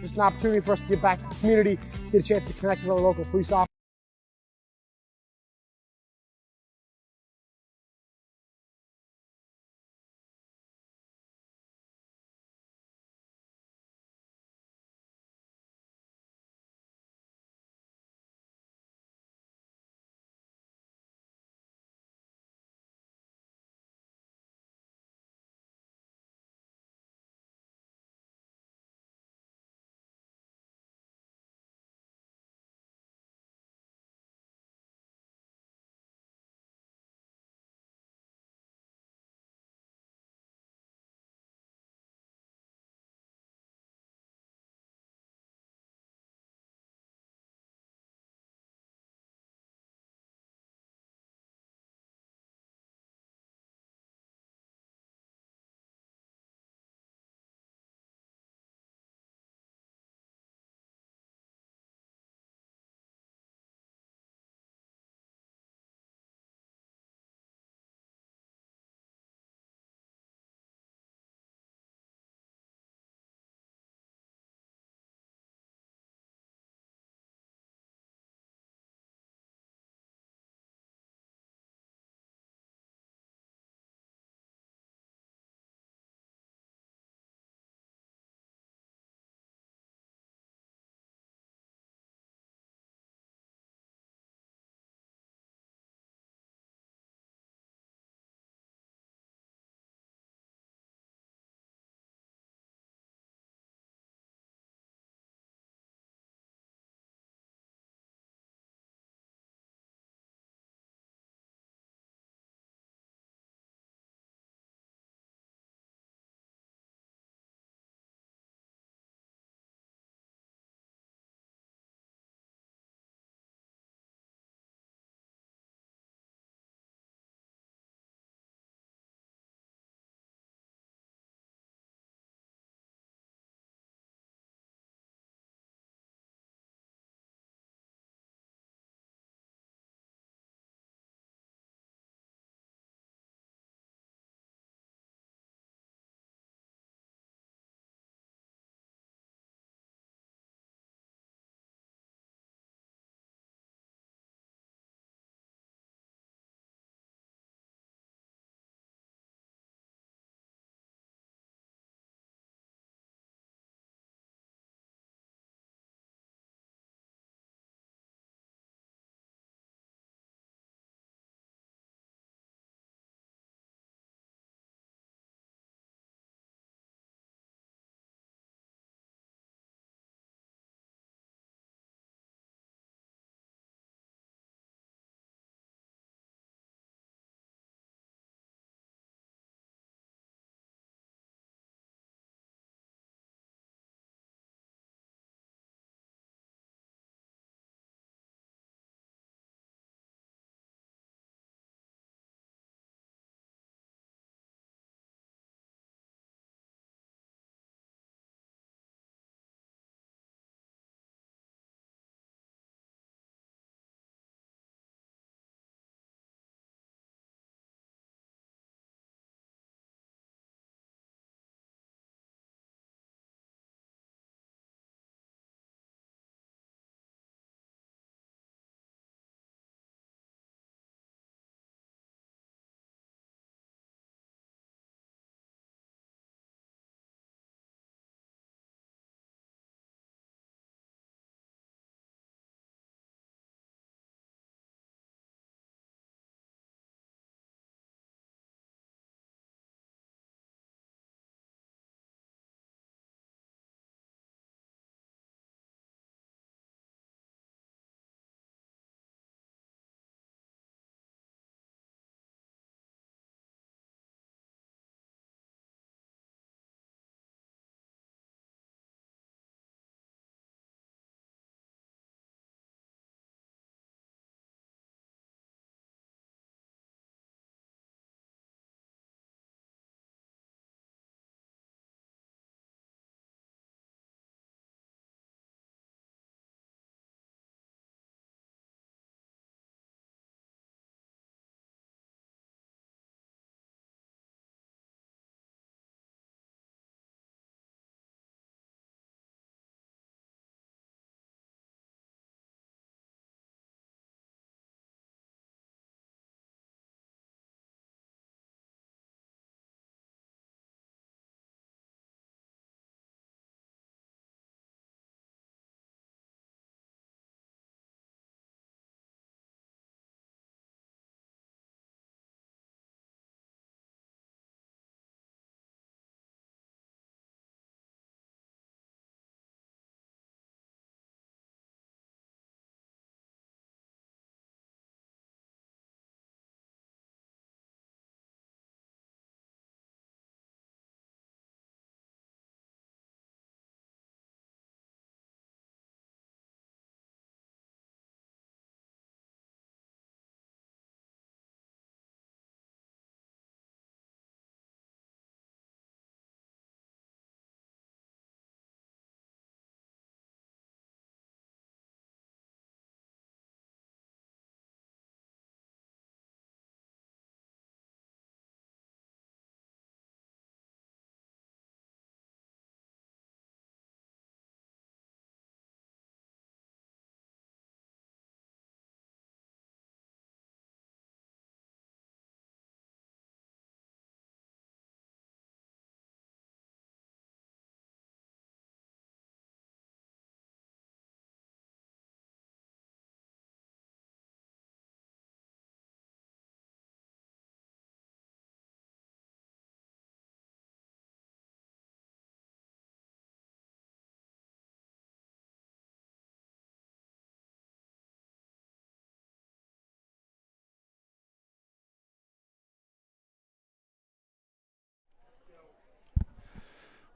It's an opportunity for us to give back to the community, get a chance to connect with our local police officers.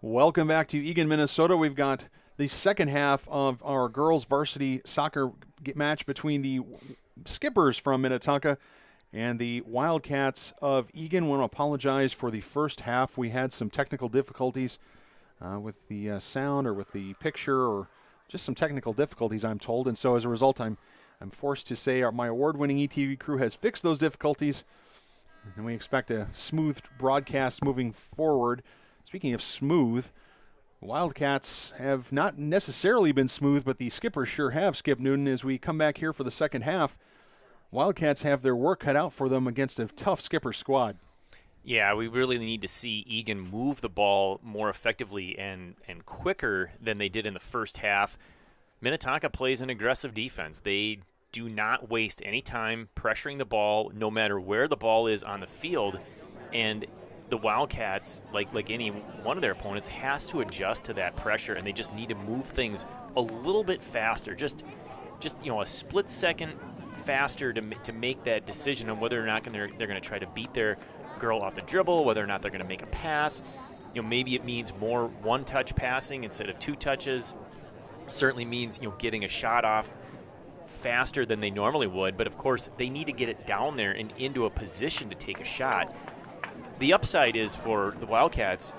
Welcome back to Eagan, Minnesota. We've got the second half of our girls varsity soccer match between the Skippers from Minnetonka and the Wildcats of Eagan. I want to apologize for the first half. We had some technical difficulties with the sound or with the picture, or just some technical difficulties, I'm told. And so as a result, I'm forced to say my award-winning ETV crew has fixed those difficulties, and we expect a smooth broadcast moving forward. Speaking of smooth, Wildcats have not necessarily been smooth, but the Skippers sure have, Skip Newton. As we come back here for the second half, Wildcats have their work cut out for them against a tough Skippers squad. Yeah, we really need to see Eagan move the ball more effectively and quicker than they did in the first half. Minnetonka plays an aggressive defense. They do not waste any time pressuring the ball, no matter where the ball is on the field. And the Wildcats, like any one of their opponents, has to adjust to that pressure, and they just need to move things a little bit faster, just a split second faster to make that decision on whether or not they're going to try to beat their girl off the dribble, whether or not they're going to make a pass. Maybe it means more one-touch passing instead of two touches. Certainly means getting a shot off faster than they normally would, but of course they need to get it down there and into a position to take a shot. The upside is for the Wildcats,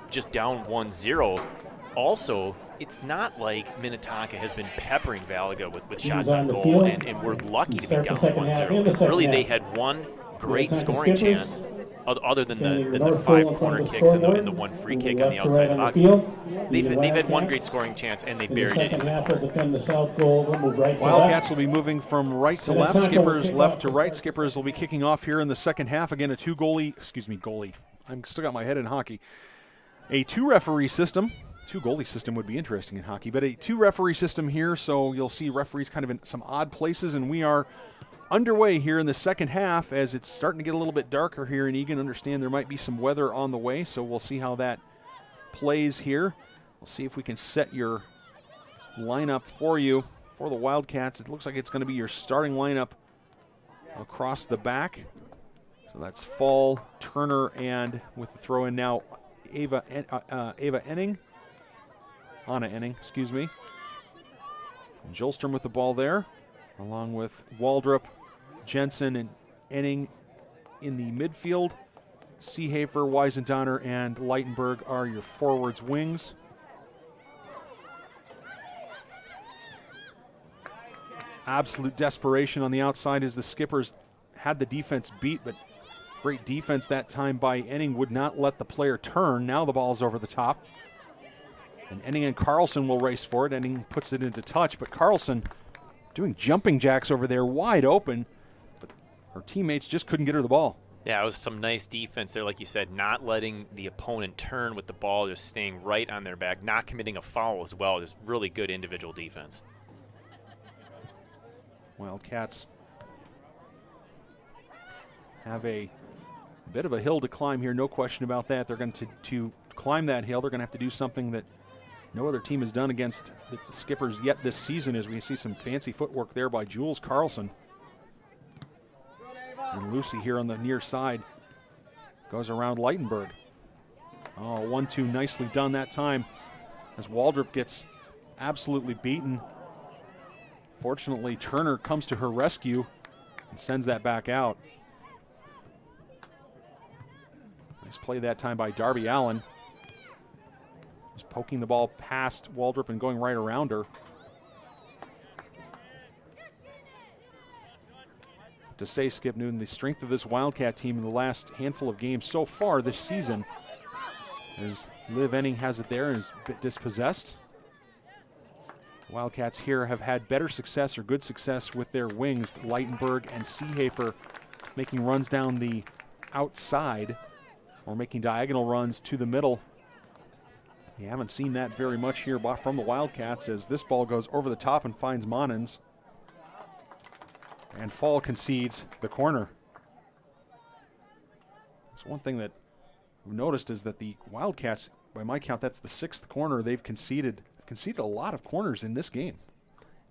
just down 1-0. Also, it's not like Minnetonka has been peppering Valaga with shots on goal, and we're lucky to be down 1-0. Really, they had one great scoring chance, other than the 5 corner kicks and the one free kick on the outside box. They've had one great scoring chance, and they buried it in the corner. Wildcats will be moving from right to left. Skippers left to right. Skippers will be kicking off here in the second half. Again, a goalie. I'm still got my head in hockey. A 2-referee system. 2-goalie system would be interesting in hockey, but a 2-referee system here, so you'll see referees kind of in some odd places, and we are underway here in the second half as it's starting to get a little bit darker here in Eagan. Understand there might be some weather on the way, so we'll see how that plays here. We'll see if we can set your lineup for you for the Wildcats. It looks like it's going to be your starting lineup across the back. So that's Fall, Turner, and with the throw in now, Anna Enning. And Jolstrom with the ball there, along with Waldrop, Jensen, and Enning in the midfield. Seehafer, Weisendoner, and Leitenberg are your forwards wings. Absolute desperation on the outside as the Skippers had the defense beat, but great defense that time by Enning would not let the player turn. Now the ball's over the top. And Enning and Carlson will race for it. Enning puts it into touch, but Carlson doing jumping jacks over there, wide open, but her teammates just couldn't get her the ball. Yeah, it was some nice defense there, like you said, not letting the opponent turn with the ball, just staying right on their back, not committing a foul as well. Just really good individual defense. Wildcats have a bit of a hill to climb here, no question about that. They're going to climb that hill. They're going to have to do something that no other team has done against the Skippers yet this season, as we see some fancy footwork there by Jules Carlson. And Lucy here on the near side goes around Leitenberg. Oh, 1-2 nicely done that time as Waldrop gets absolutely beaten. Fortunately, Turner comes to her rescue and sends that back out. Nice play that time by Darby Allen. Just poking the ball past Waldrop and going right around her. To say, Skip Newton, the strength of this Wildcat team in the last handful of games so far this season, as Liv Enning has it there and is a bit dispossessed. Wildcats here have had better success or good success with their wings, Leitenberg and Seehafer, making runs down the outside or making diagonal runs to the middle. You haven't seen that very much here from the Wildcats as this ball goes over the top and finds Monens. And Fall concedes the corner. So one thing that we've noticed is that the Wildcats, by my count, that's the 6th corner they've conceded. Conceded a lot of corners in this game.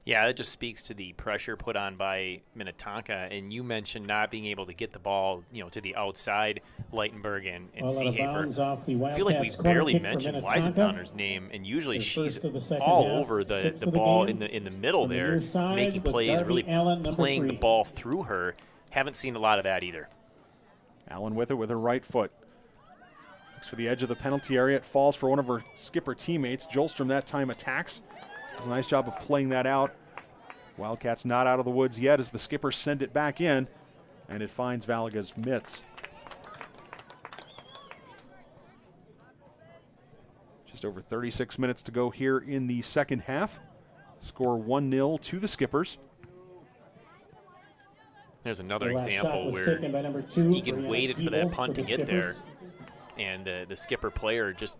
Yeah, that just speaks to the pressure put on by Minnetonka. And you mentioned not being able to get the ball, to the outside, Leitenberg and Seehafer. I feel like we barely mentioned Weisendonner's name, and usually she's all over the ball in the middle there, making plays, really playing the ball through her. Haven't seen a lot of that either. Allen with it with her right foot. Looks for the edge of the penalty area. It falls for one of her Skipper teammates. Jolstrom that time attacks. Does a nice job of playing that out. Wildcats not out of the woods yet as the Skippers send it back in, and it finds Valaga's mitts. Just over 36 minutes to go here in the second half. Score 1-0 to the Skippers. There's another example where Eagan waited for that punt to get there, and the Skipper player just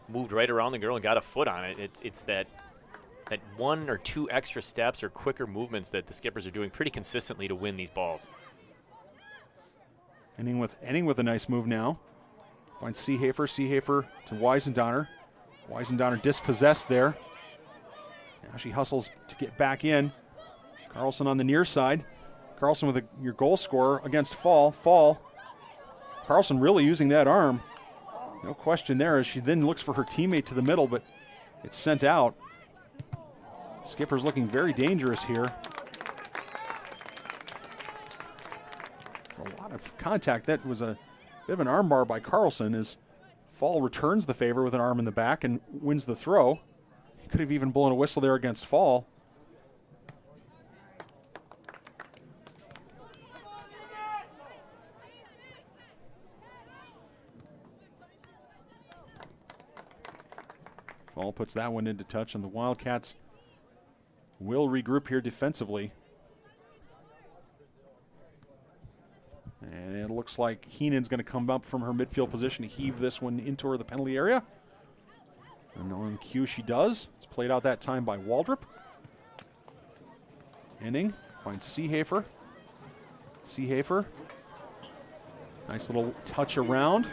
moved right around the girl and got a foot on it. It's that one or two extra steps or quicker movements that the Skippers are doing pretty consistently to win these balls. Ending with a nice move now. Finds Seehafer to Weisendonner. Weisendonner dispossessed there. Now she hustles to get back in. Carlson on the near side. Carlson with your goal scorer against Fall. Carlson really using that arm. No question there as she then looks for her teammate to the middle, but it's sent out. Skipper's looking very dangerous here. A lot of contact. That was a bit of an arm bar by Carlson as Fall returns the favor with an arm in the back and wins the throw. He could have even blown a whistle there against Fall. Fall puts that one into touch, and the Wildcats will regroup here defensively. And it looks like Heenan's going to come up from her midfield position to heave this one into the penalty area. And on cue she does. It's played out that time by Waldrop. Inning finds Seehafer. Nice little touch around.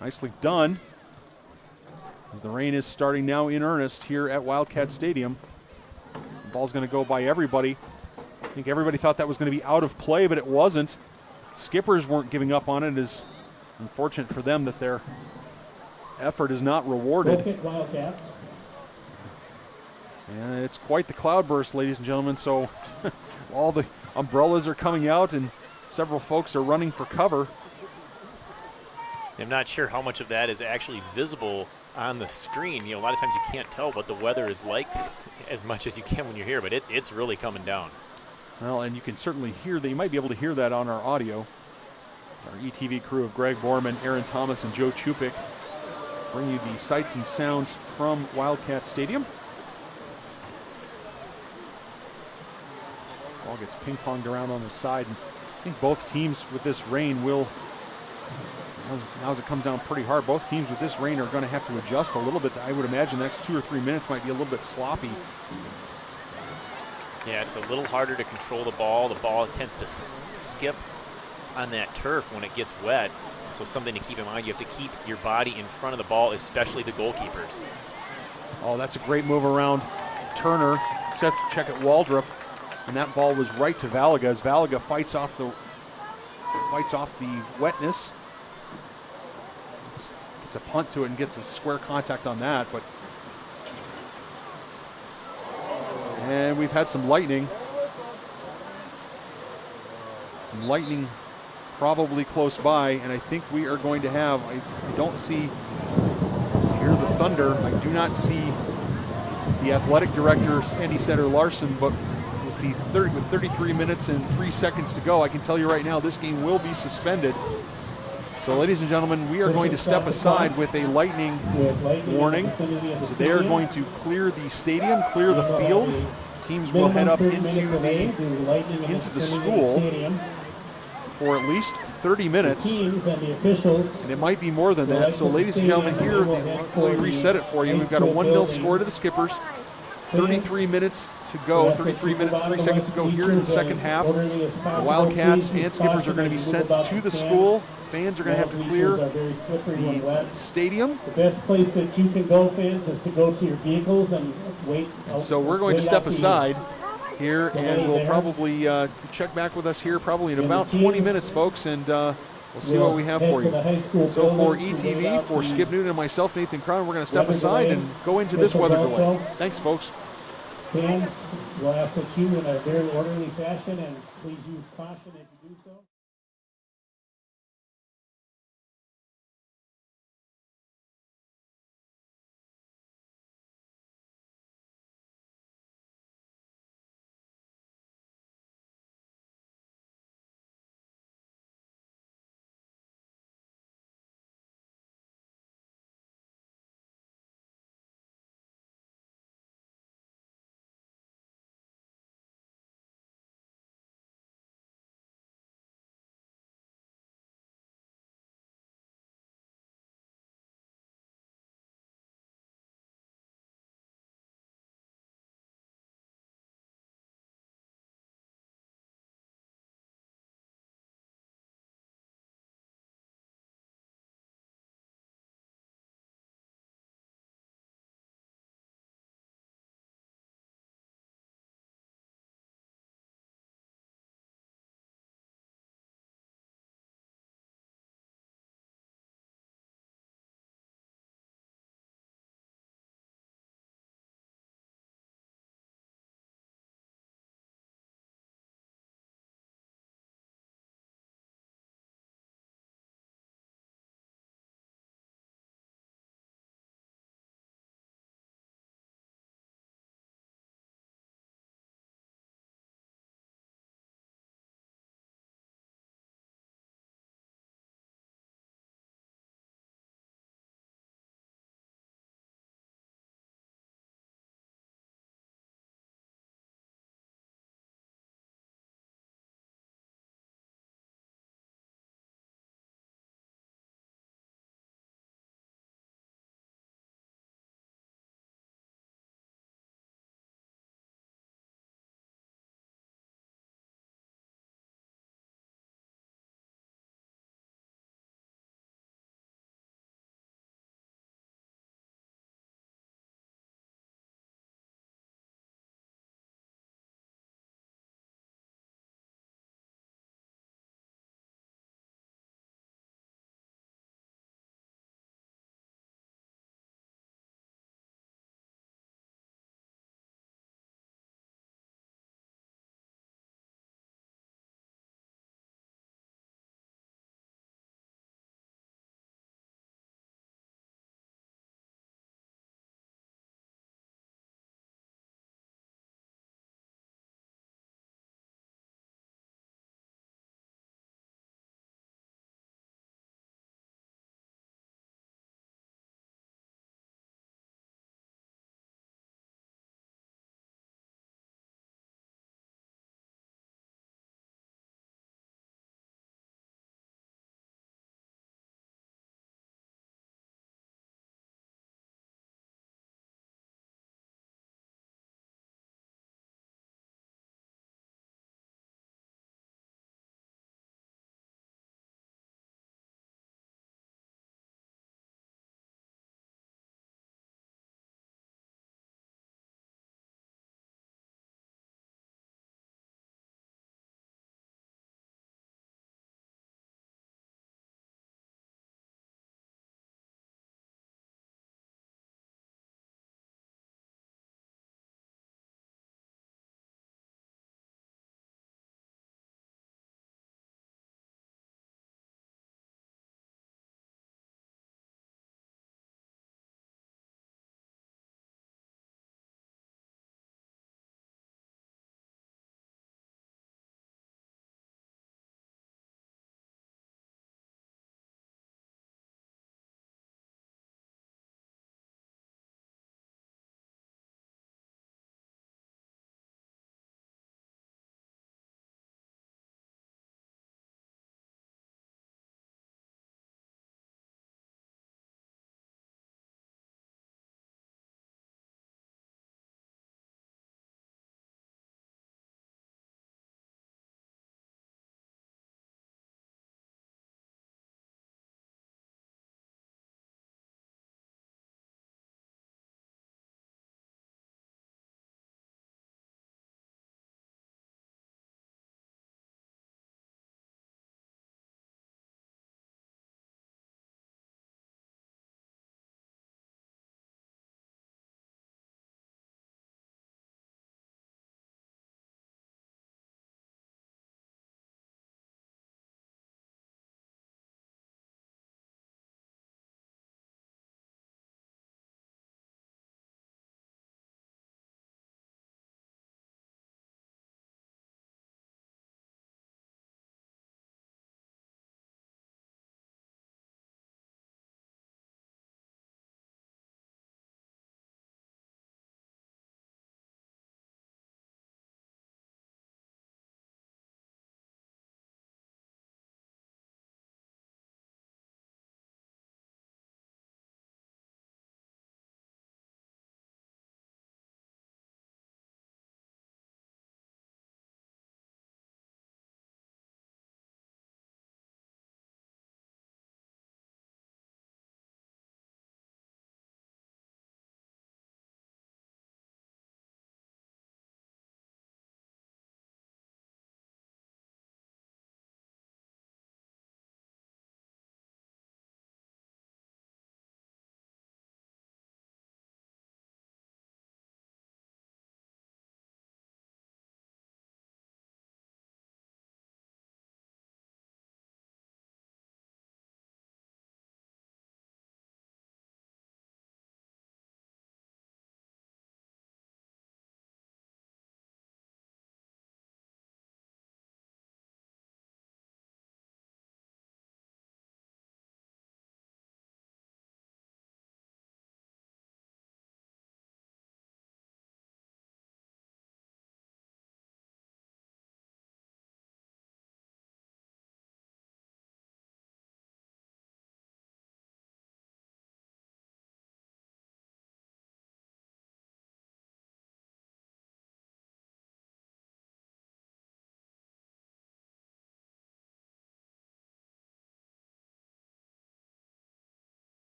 Nicely done. As the rain is starting now in earnest here at Wildcat Stadium. The ball's going to go by everybody. I think everybody thought that was going to be out of play, but it wasn't. Skippers weren't giving up on it. It is unfortunate for them that their effort is not rewarded. Wildcats. And it's quite the cloudburst, ladies and gentlemen. So all the umbrellas are coming out and several folks are running for cover. I'm not sure how much of that is actually visible on the screen. A lot of times you can't tell what the weather is like as much as you can when you're here, but it's really coming down. Well, and you can certainly hear that. You might be able to hear that on our audio. Our ETV crew of Greg Borman, Aaron Thomas, and Joe Chupik bring you the sights and sounds from Wildcat Stadium. Ball gets ping-ponged around on the side. And I think both teams with this rain will, now as it comes down pretty hard, both teams with this rain are going to have to adjust a little bit. I would imagine the next 2 or 3 minutes might be a little bit sloppy. Yeah, it's a little harder to control the ball. The ball tends to skip on that turf when it gets wet. So something to keep in mind, you have to keep your body in front of the ball, especially the goalkeepers. Oh, that's a great move around Turner. Check at Waldrop. And that ball was right to Valaga as Valaga fights off the wetness. Gets a punt to it and gets a square contact on that, and we've had some lightning. Some lightning probably close by, and I think we are going to have, I don't see, hear the thunder. I do not see the athletic director, Andy Setter-Larson, but with 33 minutes and 3 seconds to go, I can tell you right now this game will be suspended. So, ladies and gentlemen, we are going to step aside with a lightning warning. So they are going to clear the stadium, clear the field. Teams will head up into the school for at least 30 minutes. And it might be more than that. So, ladies and gentlemen, here, let me reset it for you. We've got a 1-0 score to the Skippers. 33 minutes to go, 33 minutes, 3 seconds to go here in the second half. The Wildcats and Skippers are going to be sent to the school. Fans are going to have to clear the stadium. The best place that you can go, fans, is to go to your vehicles and wait. And so we're going to step aside. here, and we'll probably check back with us here probably in about 20 minutes, folks, and we'll see what we have for you. So for ETV, for Skip Newton and myself, Nathan Crown, we're going to step aside and go into this weather delay. Thanks, folks. Fans, we'll ask that you, in a very orderly fashion, and please use caution as you do so.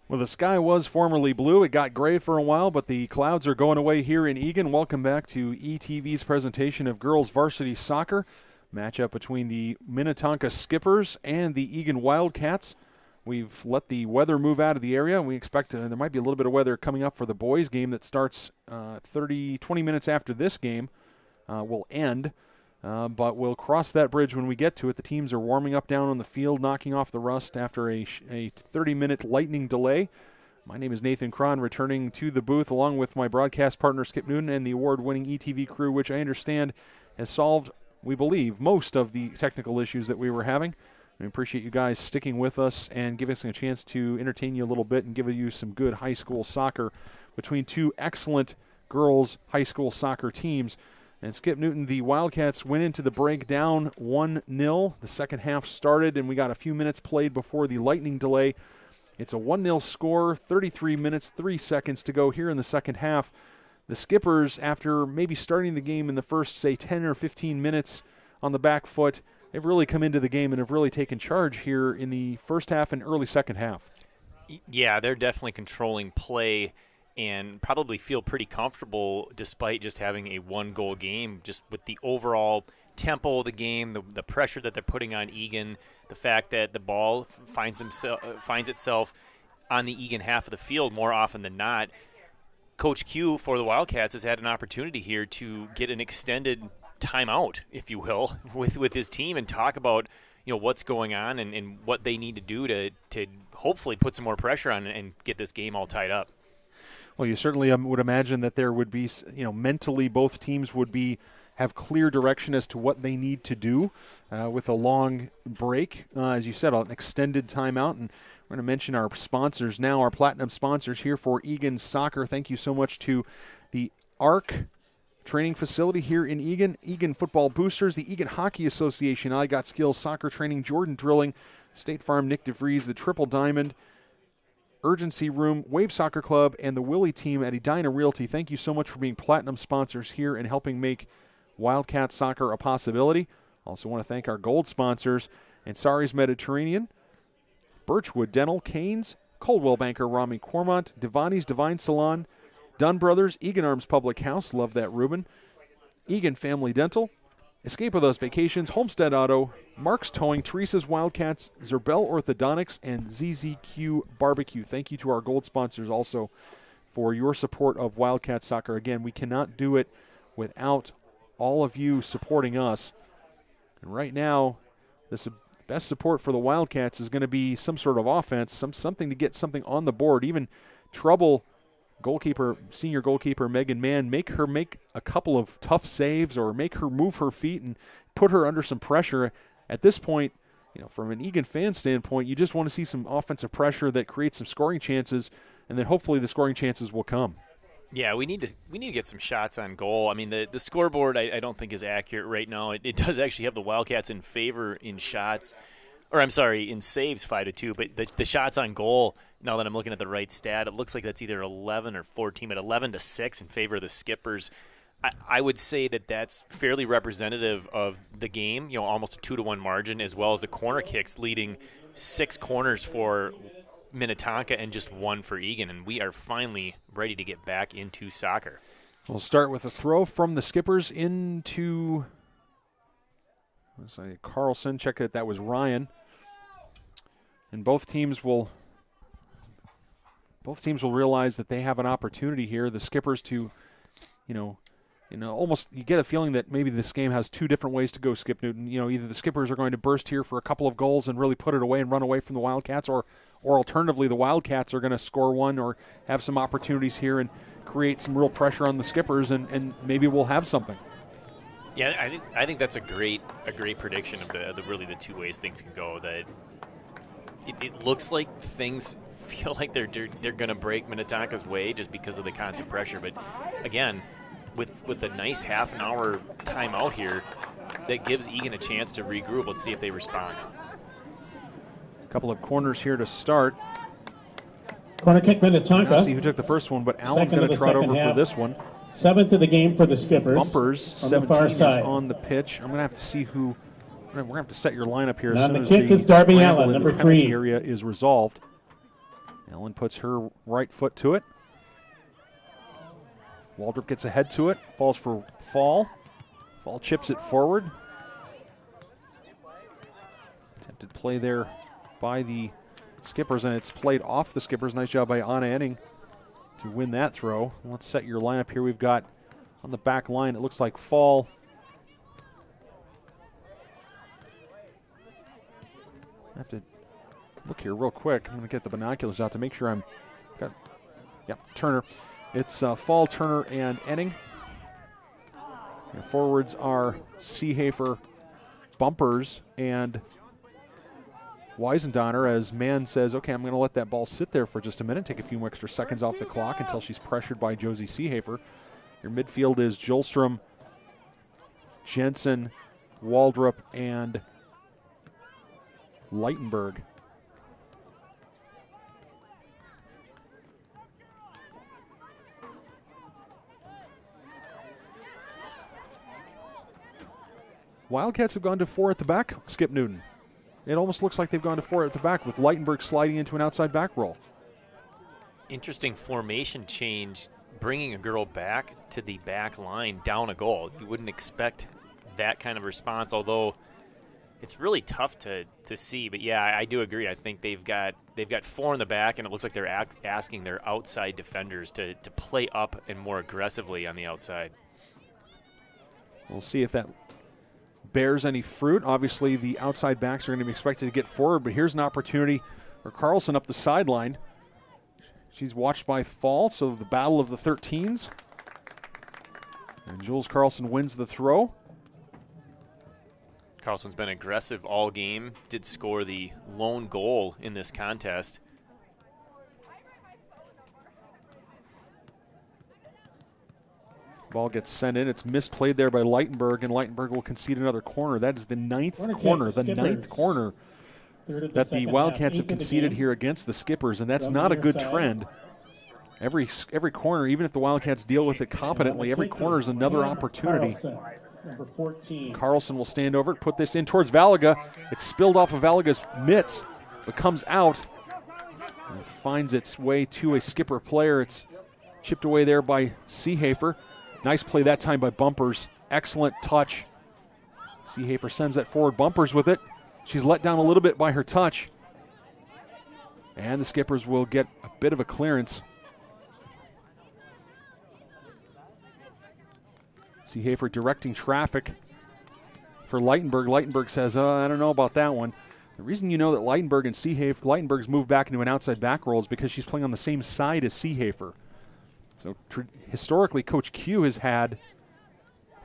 Well, the sky was formerly blue. It got gray for a while, but the clouds are going away here in Eagan. Welcome back to ETV's presentation of girls varsity soccer. Matchup between the Minnetonka Skippers and the Eagan Wildcats. We've let the weather move out of the area. We expect there might be a little bit of weather coming up for the boys' game that starts 20 minutes after this game will end. But we'll cross that bridge when we get to it. The teams are warming up down on the field, knocking off the rust after a 30-minute lightning delay. My name is Nathan Cron, returning to the booth along with my broadcast partner Skip Newton and the award-winning ETV crew, which I understand has solved, we believe, most of the technical issues that we were having. We appreciate you guys sticking with us and giving us a chance to entertain you a little bit and give you some good high school soccer between two excellent girls high school soccer teams. And Skip Newton, the Wildcats went into the break down 1-0. The second half started, and we got a few minutes played before the lightning delay. It's a 1-0 score, 33 minutes, 3 seconds to go here in the second half. The Skippers, after maybe starting the game in the first, say, 10 or 15 minutes on the back foot, they've really come into the game and have really taken charge here in the first half and early second half. Yeah, they're definitely controlling play and probably feel pretty comfortable despite just having a one-goal game, just with the overall tempo of the game, the pressure that they're putting on Eagan, the fact that the ball finds itself on the Eagan half of the field more often than not. Coach Q for the Wildcats has had an opportunity here to get an extended timeout, if you will, with his team and talk about what's going on and what they need to do to hopefully put some more pressure on and get this game all tied up. Well, you certainly would imagine that there would be, mentally both teams would have clear direction as to what they need to do with a long break. As you said, an extended timeout. And we're going to mention our sponsors now, our platinum sponsors here for Eagan Soccer. Thank you so much to the ARC training facility here in Eagan, Eagan Football Boosters, the Eagan Hockey Association, I Got Skills Soccer Training, Jordan Drilling, State Farm, Nick DeVries, the Triple Diamond, Urgency Room, Wave Soccer Club, and the Willie team at Edina Realty. Thank you so much for being platinum sponsors here and helping make Wildcat Soccer a possibility. Also want to thank our gold sponsors, Ansari's Mediterranean, Birchwood Dental, Canes, Coldwell Banker, Rami Cormont, Devani's Divine Salon, Dunn Brothers, Eagan Arms Public House, love that Ruben, Eagan Family Dental, Escape with Us Vacations, Homestead Auto, Mark's Towing, Teresa's Wildcats, Zerbel Orthodontics, and ZZQ Barbecue. Thank you to our gold sponsors also for your support of Wildcat Soccer. Again, we cannot do it without all of you supporting us. And right now, the best support for the Wildcats is going to be some sort of offense, something to get something on the board. Even trouble senior goalkeeper Megan Mann, make her make a couple of tough saves or make her move her feet and put her under some pressure. At this point, from an Eagan fan standpoint, you just want to see some offensive pressure that creates some scoring chances, and then hopefully the scoring chances will come. Yeah, we need to get some shots on goal. I mean, the scoreboard I don't think is accurate right now. It does actually have the Wildcats in favor in shots, or I'm sorry, in saves 5-2, but the shots on goal, now that I'm looking at the right stat, it looks like that's either 11 or 14, but 11-6 in favor of the Skippers. I would say that that's fairly representative of the game, almost a 2-1 margin, as well as the corner kicks leading 6 corners for Minnetonka and just 1 for Eagan, and we are finally ready to get back into soccer. We'll start with a throw from the Skippers into Carlson. Check that was Ryan. And both teams will realize that they have an opportunity here. The Skippers to, almost you get a feeling that maybe this game has two different ways to go, Skip Newton. Either the Skippers are going to burst here for a couple of goals and really put it away and run away from the Wildcats, or alternatively the Wildcats are going to score one or have some opportunities here and create some real pressure on the Skippers, and maybe we'll have something. Yeah, I think that's a great prediction of the really the two ways things can go. That it looks like things feel like they're going to break Minnetonka's way just because of the constant pressure. But again, with a nice half an hour timeout here, that gives Eagan a chance to regroup. Let's see if they respond. A couple of corners here to start. Corner kick Minnetonka. Let's see who took the first one, but Allen's going to trot over for this one. 7th of the game for the Skippers. Bumpers, 17 is on the pitch. I'm going to have to see who. We're going to have to set your lineup here as soon the as kick is Darby Allen, number 3. Area is resolved. Ellen puts her right foot to it. Waldrop gets ahead to it, falls for Fall. Fall chips it forward. Attempted play there by the Skippers, and it's played off the Skippers. Nice job by Anna Enning to win that throw. Let's set your lineup here. We've got on the back line, it looks like Fall. I have to look here real quick. I'm going to get the binoculars out to make sure Turner. It's Fall, Turner, and Enning. Your forwards are Seehafer, Bumpers, and Weisendonner, as Mann says, okay, I'm going to let that ball sit there for just a minute, take a few extra seconds off the clock until she's pressured by Josie Seehafer. Your midfield is Jolstrom, Jensen, Waldrop, and Leitenberg. Wildcats have gone to 4 at the back, Skip Newton. It almost looks like they've gone to 4 at the back with Leitenberg sliding into an outside back roll. Interesting formation change, bringing a girl back to the back line down a goal. You wouldn't expect that kind of response, although it's really tough to see. But yeah, I do agree. I think they've got 4 in the back, and it looks like they're asking their outside defenders to play up and more aggressively on the outside. We'll see if that bears any fruit. Obviously, the outside backs are going to be expected to get forward, but here's an opportunity for Carlson up the sideline. She's watched by Fall, so the battle of the 13s. And Jules Carlson wins the throw. Carlson's been aggressive all game, did score the lone goal in this contest. Ball gets sent in. It's misplayed there by Leitenberg, and Leitenberg will concede another corner. That is the ninth corner that the Wildcats have conceded here against the Skippers, and that's not a good trend. Every corner, even if the Wildcats deal with it competently, every corner is another opportunity. Number 14. Carlson will stand over it, put this in towards Valaga. It's spilled off of Valaga's mitts, but comes out and finds its way to a Skipper player. It's chipped away there by Seehafer. Nice play that time by Bumpers. Excellent touch. Seehafer sends that forward. Bumpers with it. She's let down a little bit by her touch. And the Skippers will get a bit of a clearance. Seehafer directing traffic for Leitenberg. Leitenberg says, I don't know about that one. The reason you know that Leitenberg's moved back into an outside back roll is because she's playing on the same side as Seehafer. So historically, Coach Q has had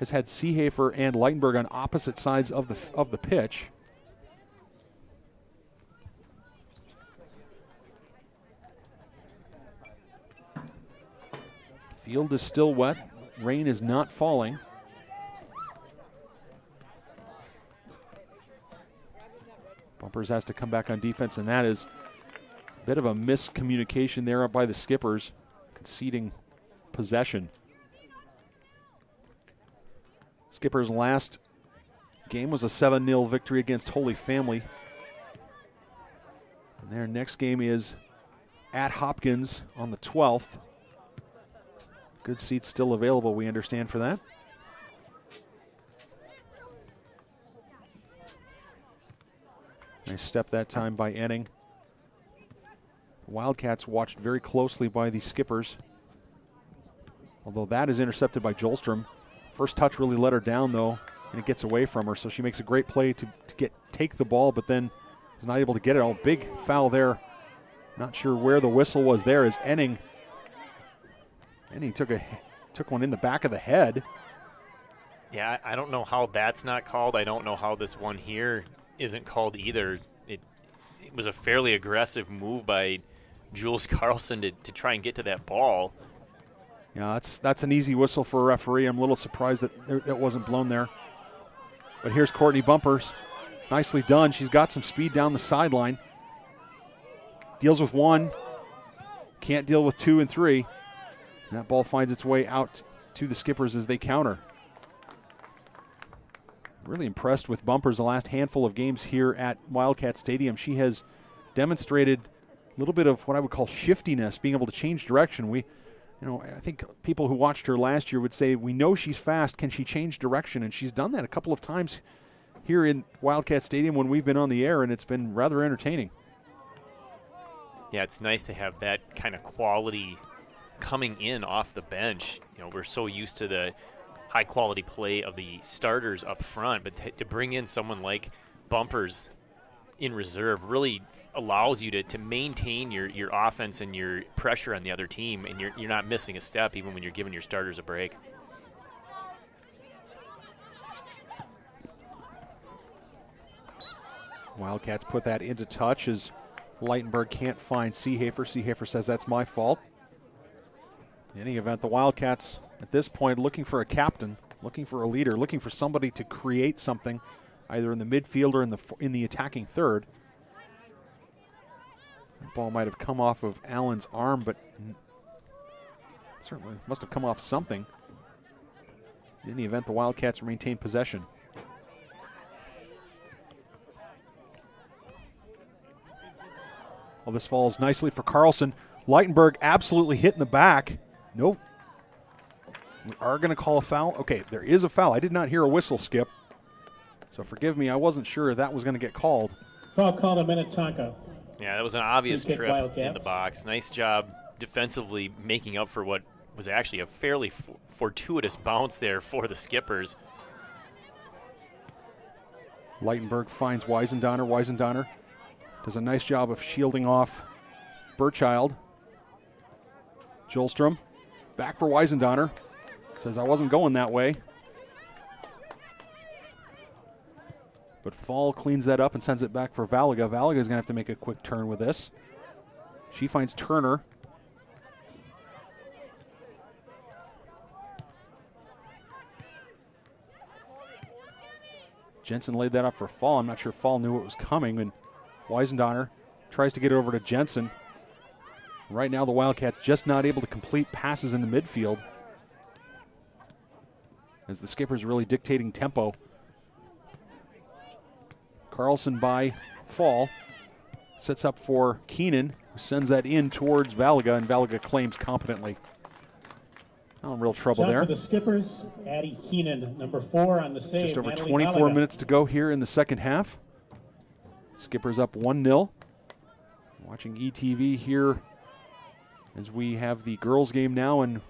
Seehafer and Leitenberg on opposite sides of the pitch. Field is still wet. Rain is not falling. Bumpers has to come back on defense, and that is a bit of a miscommunication there by the Skippers, conceding possession. Skippers' last game was a 7-0 victory against Holy Family. And their next game is at Hopkins on the 12th. Good seats still available, we understand, for that. Nice step that time by Enning. Wildcats watched very closely by the Skippers, although that is intercepted by Jolstrom. First touch really let her down, though, and it gets away from her, so she makes a great play to take the ball, but then is not able to get it. Oh, big foul there. Not sure where the whistle was there as Enning took one in the back of the head. Yeah, I don't know how that's not called. I don't know how this one here isn't called either. It was a fairly aggressive move by Jules Carlson to try and get to that ball. Yeah, that's an easy whistle for a referee. I'm a little surprised that wasn't blown there. But here's Courtney Bumpers. Nicely done. She's got some speed down the sideline. Deals with one. Can't deal with 2 and 3. And that ball finds its way out to the Skippers as they counter. Really impressed with Bumpers the last handful of games here at Wildcat Stadium. She has demonstrated little bit of what I would call shiftiness, being able to change direction. I think people who watched her last year would say, we know she's fast. Can she change direction? And she's done that a couple of times here in Wildcat Stadium when we've been on the air, and it's been rather entertaining. Yeah, it's nice to have that kind of quality coming in off the bench. We're so used to the high quality play of the starters up front, but to bring in someone like Bumpers in reserve really allows you to maintain your offense and your pressure on the other team, and you're not missing a step even when you're giving your starters a break. Wildcats put that into touch as Leitenberg can't find Seehafer. Seehafer says that's my fault. In any event, the Wildcats at this point looking for a captain, looking for a leader, looking for somebody to create something either in the midfield or in the attacking third. The ball might have come off of Allen's arm, but certainly must have come off something. In any event, the Wildcats maintain possession. Well, this falls nicely for Carlson. Leitenberg absolutely hit in the back. Nope. We are going to call a foul. Okay, there is a foul. I did not hear a whistle, Skip. So forgive me, I wasn't sure if that was going to get called. Foul called on Minnetonka. Yeah, that was an obvious trip Wildcats in the box. Nice job defensively making up for what was actually a fairly fortuitous bounce there for the Skippers. Leitenberg finds Weisendoner. Weisendoner does a nice job of shielding off Burchild. Jolstrom back for Weisendoner. Says, I wasn't going that way. But Fall cleans that up and sends it back for Valaga. Valaga is going to have to make a quick turn with this. She finds Turner. Jensen laid that up for Fall. I'm not sure Fall knew it was coming. And Weisendoner tries to get it over to Jensen. Right now the Wildcats just not able to complete passes in the midfield, as the Skippers really dictating tempo. Carlson by Fall. Sets up for Keenan, who sends that in towards Valaga, and Valaga claims competently. Oh, in real trouble there. For the Skippers, Addie Keenan, number 4 on the save. Just over Natalie 24 Valaga. minutes to go here in the second half. Skippers up 1-0. Watching ETV here as we have the girls game now, and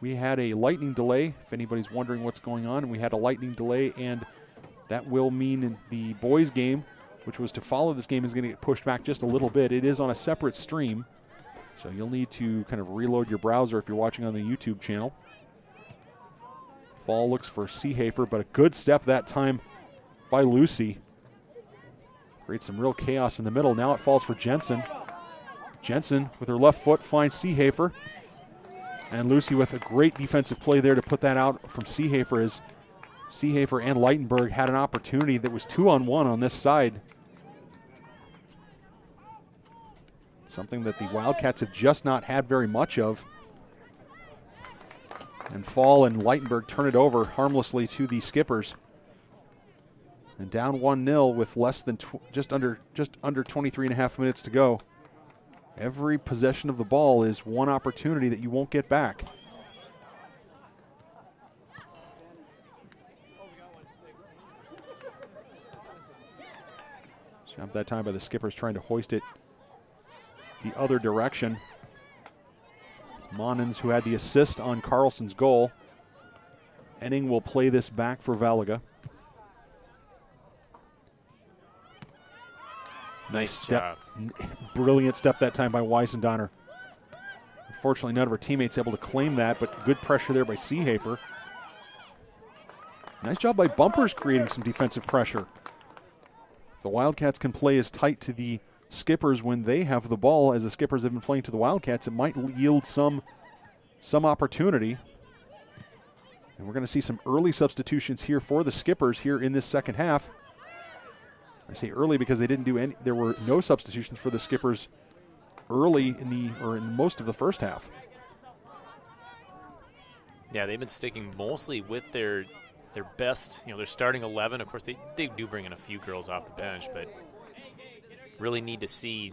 we had a lightning delay, if anybody's wondering what's going on. We had a lightning delay, and that will mean in the boys game, which was to follow this game, is going to get pushed back just a little bit. It is on a separate stream, so you'll need to kind of reload your browser if you're watching on the YouTube channel. Fall looks for Seehafer, but a good step that time by Lucy. Creates some real chaos in the middle. Now it falls for Jensen. Jensen with her left foot finds Seehafer. And Lucy with a great defensive play there to put that out from Seehafer, as Seehafer and Leitenberg had an opportunity that was 2-on-1 on this side. Something that the Wildcats have just not had very much of. And Fall and Leitenberg turn it over harmlessly to the Skippers. And down 1-0 with less than just under 23 and a half minutes to go. Every possession of the ball is one opportunity that you won't get back. Jumped that time by the Skippers, trying to hoist it the other direction. It's Monens who had the assist on Carlson's goal. Enning will play this back for Valaga. Nice step. Brilliant step that time by Weisendoner. Unfortunately, none of her teammates able to claim that, but good pressure there by Seehafer. Nice job by Bumpers creating some defensive pressure. The Wildcats can play as tight to the Skippers when they have the ball as the Skippers have been playing to the Wildcats. It might yield some opportunity. And we're going to see some early substitutions here for the Skippers here in this second half. I say early because they didn't do any. There were no substitutions for the Skippers early in most of the first half. Yeah, they've been sticking mostly with their best, their starting 11. Of course, they do bring in a few girls off the bench, but really need to see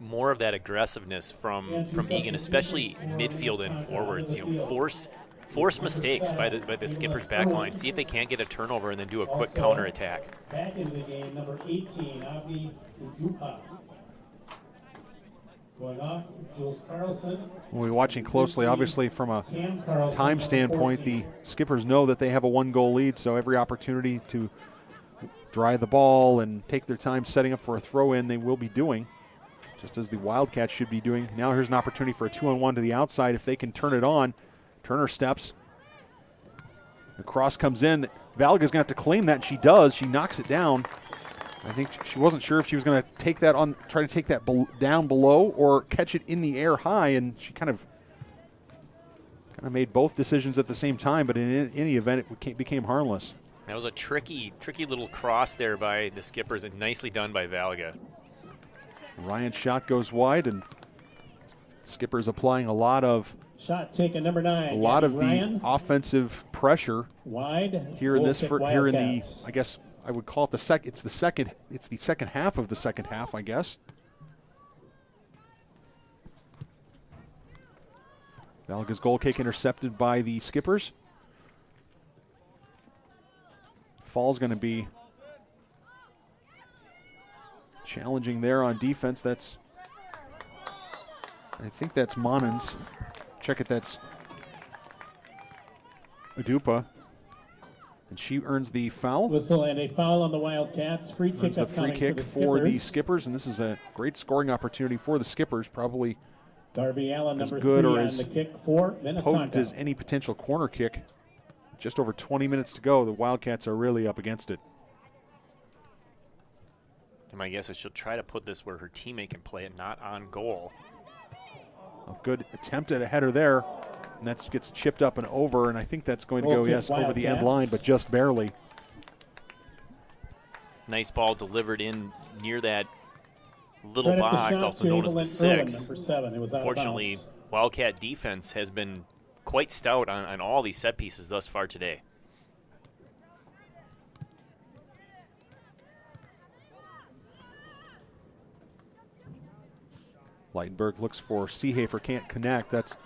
more of that aggressiveness from Eagan, especially midfield and forwards. You know, force mistakes by the Skippers back line. See if they can't get a turnover and then do a quick counter attack. Back into the game, number 18, Avni Udupa. Going off, Jules Carlson. We'll be watching closely, obviously, from a time standpoint. The Skippers know that they have a 1-goal lead, so every opportunity to drive the ball and take their time setting up for a throw-in they will be doing, just as the Wildcats should be doing. Now here's an opportunity for a 2-on-1 to the outside. If they can turn it on, Turner steps. The cross comes in. Valga's going to have to claim that, and she does. She knocks it down. I think she wasn't sure if she was going to take that on, try to take that down below or catch it in the air high, and she kind of made both decisions at the same time, but in any event, it became harmless. That was a tricky little cross there by the Skippers, and nicely done by Valga. Ryan's shot goes wide, and Skippers applying a lot of number 9. A lot of Ryan. The offensive pressure wide here in this here in the, I guess I would call it the second. It's the second half of the second half, I guess. Valga's goal kick intercepted by the Skippers. Fall's going to be challenging there on defense. I think that's Monens. Check it, that's Udupa. And she earns the foul. Whistle and a foul on the Wildcats. Free kick earns the free kick for the Skippers, and this is a great scoring opportunity for the Skippers. Probably Darby Allen, as number good 3 or on as the kick for Minnetonka. potent as any potential corner kick. Just over 20 minutes to go. The Wildcats are really up against it. And my guess is she'll try to put this where her teammate can play it, not on goal. A good attempt at a header there, and that gets chipped up and over, and I think that's going to go, yes, over the end line, but just barely. Nice ball delivered in near that little box, also known as the 6. Number 7. It was Fortunately, Wildcat defense has been quite stout on all these set pieces thus far today. Leitenberg looks for Seehafer, can't connect. That's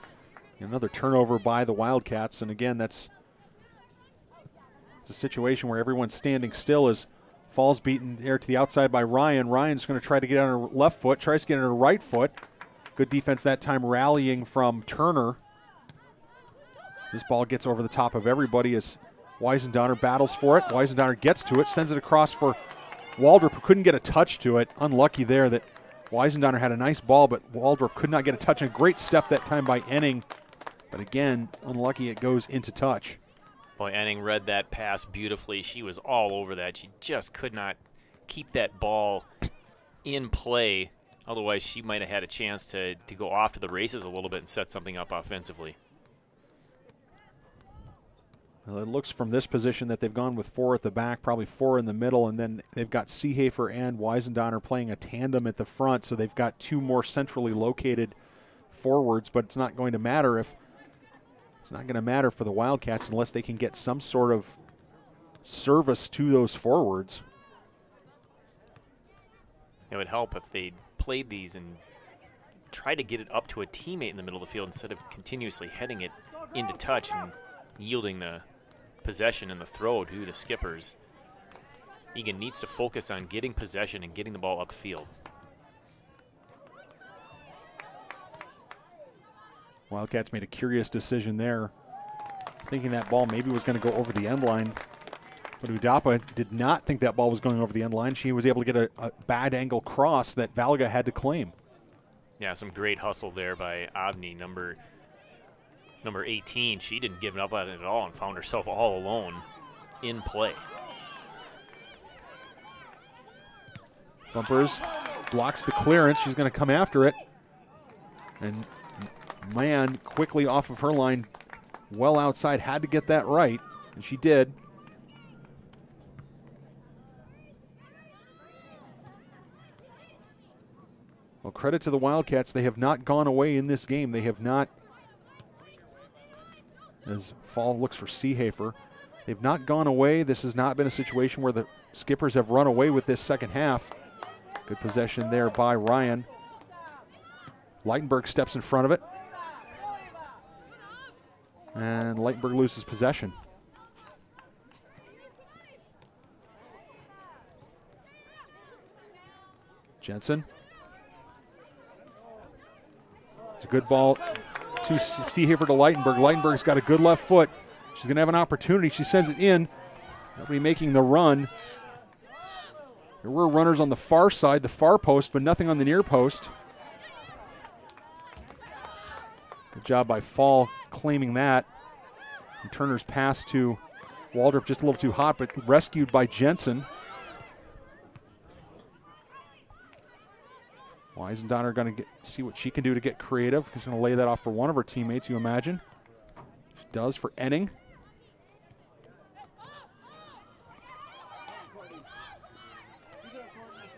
another turnover by the Wildcats, and again, it's a situation where everyone's standing still as Fall's beaten there to the outside by Ryan. Ryan's going to try to get on her left foot, tries to get on her right foot. Good defense that time, rallying from Turner. This ball gets over the top of everybody as Weisendonner battles for it. Weisendonner gets to it, sends it across for Waldrop, who couldn't get a touch to it. Unlucky there that Weisendonner had a nice ball, but Waldrop could not get a touch. And a great step that time by Enning. But again, unlucky it goes into touch. Boy, Enning read that pass beautifully. She was all over that. She just could not keep that ball in play. Otherwise, she might have had a chance to go off to the races a little bit and set something up offensively. Well, it looks from this position that they've gone with 4 at the back, probably 4 in the middle, and then they've got Seehafer and Weisendonner playing a tandem at the front, so they've got 2 more centrally located forwards, but it's not going to matter for the Wildcats unless they can get some sort of service to those forwards. It would help if they played these and tried to get it up to a teammate in the middle of the field instead of continuously heading it into touch and yielding the possession and the throw to the Skippers. Eagan needs to focus on getting possession and getting the ball upfield. Wildcats made a curious decision there, thinking that ball maybe was going to go over the end line. But Udapa did not think that ball was going over the end line. She was able to get a bad angle cross that Valga had to claim. Yeah, some great hustle there by Avni, number 18. She didn't give up on it at all and found herself all alone in play. Bumpers blocks the clearance. She's going to come after it. And Mann quickly off of her line, well outside, had to get that right, and she did. Well, credit to the Wildcats. They have not gone away in this game. They have not, as Fall looks for Seehafer, they've not gone away. This has not been a situation where the Skippers have run away with this second half. Good possession there by Ryan. Leitenberg steps in front of it. And Leitenberg loses possession. Jensen. It's a good ball to Seehafer to Leitenberg. Leitenberg's got a good left foot. She's going to have an opportunity. She sends it in. Nobody making the run. There were runners on the far side, the far post, but nothing on the near post. Good job by Fall claiming that. And Turner's pass to Waldrop just a little too hot, but rescued by Jensen. Weisendonner going to see what she can do to get creative. She's going to lay that off for one of her teammates, you imagine. She does for Enning.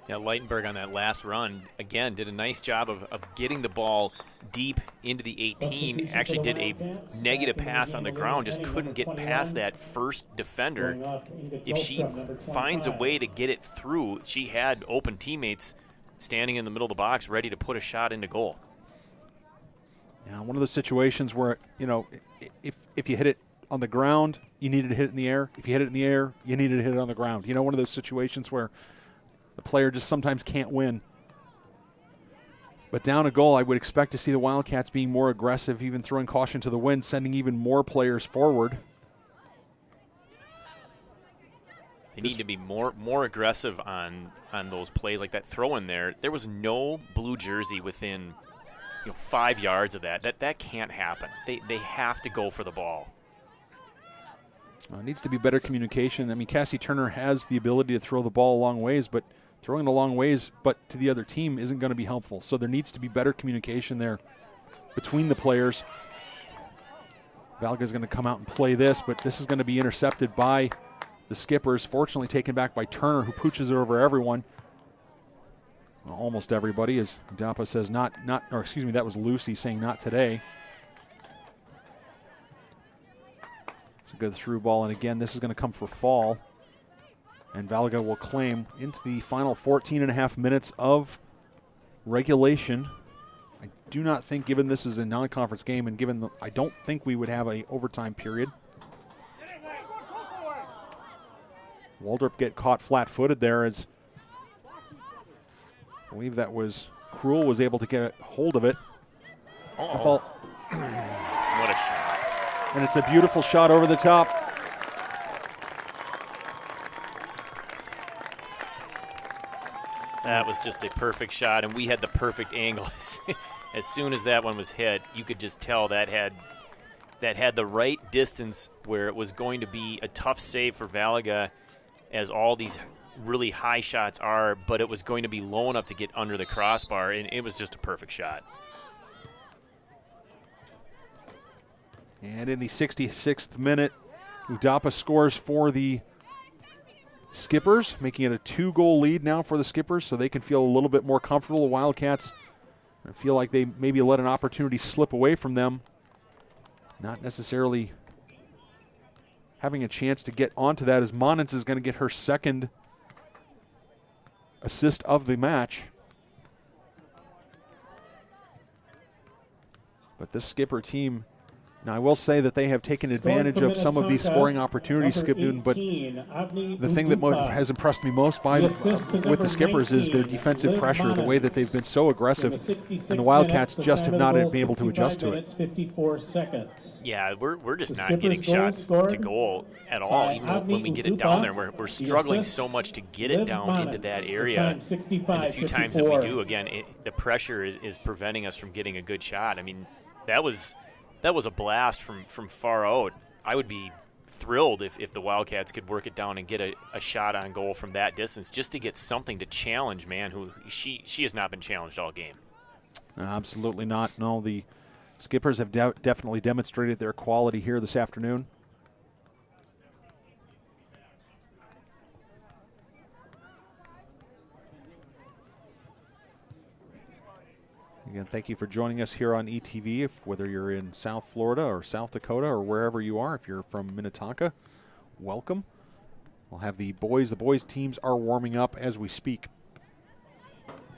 Yeah, Leitenberg on that last run, again, did a nice job of getting the ball deep into the 18. Actually did a negative pass on the ground, just couldn't get past that first defender. If she finds a way to get it through, she had open teammates standing in the middle of the box ready to put a shot into goal. Yeah, one of those situations where, you know, if you hit it on the ground, you needed to hit it in the air. If you hit it in the air, you needed to hit it on the ground. You know, one of those situations where the player just sometimes can't win. But down a goal, I would expect to see the Wildcats being more aggressive, even throwing caution to the wind, sending even more players forward. They need to be more aggressive on those plays like that throw in there. There was no blue jersey within 5 yards of that. That can't happen. They have to go for the ball. It needs to be better communication. I mean, Cassie Turner has the ability to throw the ball a long ways, but throwing it a long ways but to the other team isn't going to be helpful. So there needs to be better communication there between the players. Valga's going to come out and play this, but this is going to be intercepted by the Skippers, fortunately taken back by Turner, who pooches it over everyone. Well, almost everybody, as Dapa says that was Lucy saying not today. It's a good through ball, and again, this is going to come for Fall. And Valga will claim into the final 14.5 minutes of regulation. I do not think, given this is a non-conference game, and given I don't think we would have an overtime period. Waldrop get caught flat-footed there as I believe that was Krull was able to get a hold of it. Ball. What a shot. And it's a beautiful shot over the top. That was just a perfect shot, and we had the perfect angle. As soon as that one was hit, you could just tell that had the right distance where it was going to be a tough save for Valaga, as all these really high shots are, but it was going to be low enough to get under the crossbar, and it was just a perfect shot. And in the 66th minute, Udapa scores for the Skippers, making it a 2-goal lead now for the Skippers, so they can feel a little bit more comfortable. The Wildcats feel like they maybe let an opportunity slip away from them. Not necessarily having a chance to get onto that, as Monens is going to get her second assist of the match. But this Skipper team, now I will say that they have taken advantage of some of these scoring opportunities, Skip Newton, but the thing that has impressed me most with the Skippers is their defensive pressure, the way that they've been so aggressive, and the Wildcats just have not been able to adjust to it. 54 seconds. Yeah, we're just not getting shots to goal at all, even when we get it down there. We're struggling so much to get it down into that area, and the few times that we do, again, the pressure is preventing us from getting a good shot. I mean, that was a blast from far out. I would be thrilled if the Wildcats could work it down and get a shot on goal from that distance, just to get something to challenge, man, who she has not been challenged all game. Absolutely not. No, the Skippers have definitely demonstrated their quality here this afternoon. Again, thank you for joining us here on ETV, whether you're in South Florida or South Dakota or wherever you are. If you're from Minnetonka, welcome. We'll have the boys. The boys teams are warming up as we speak.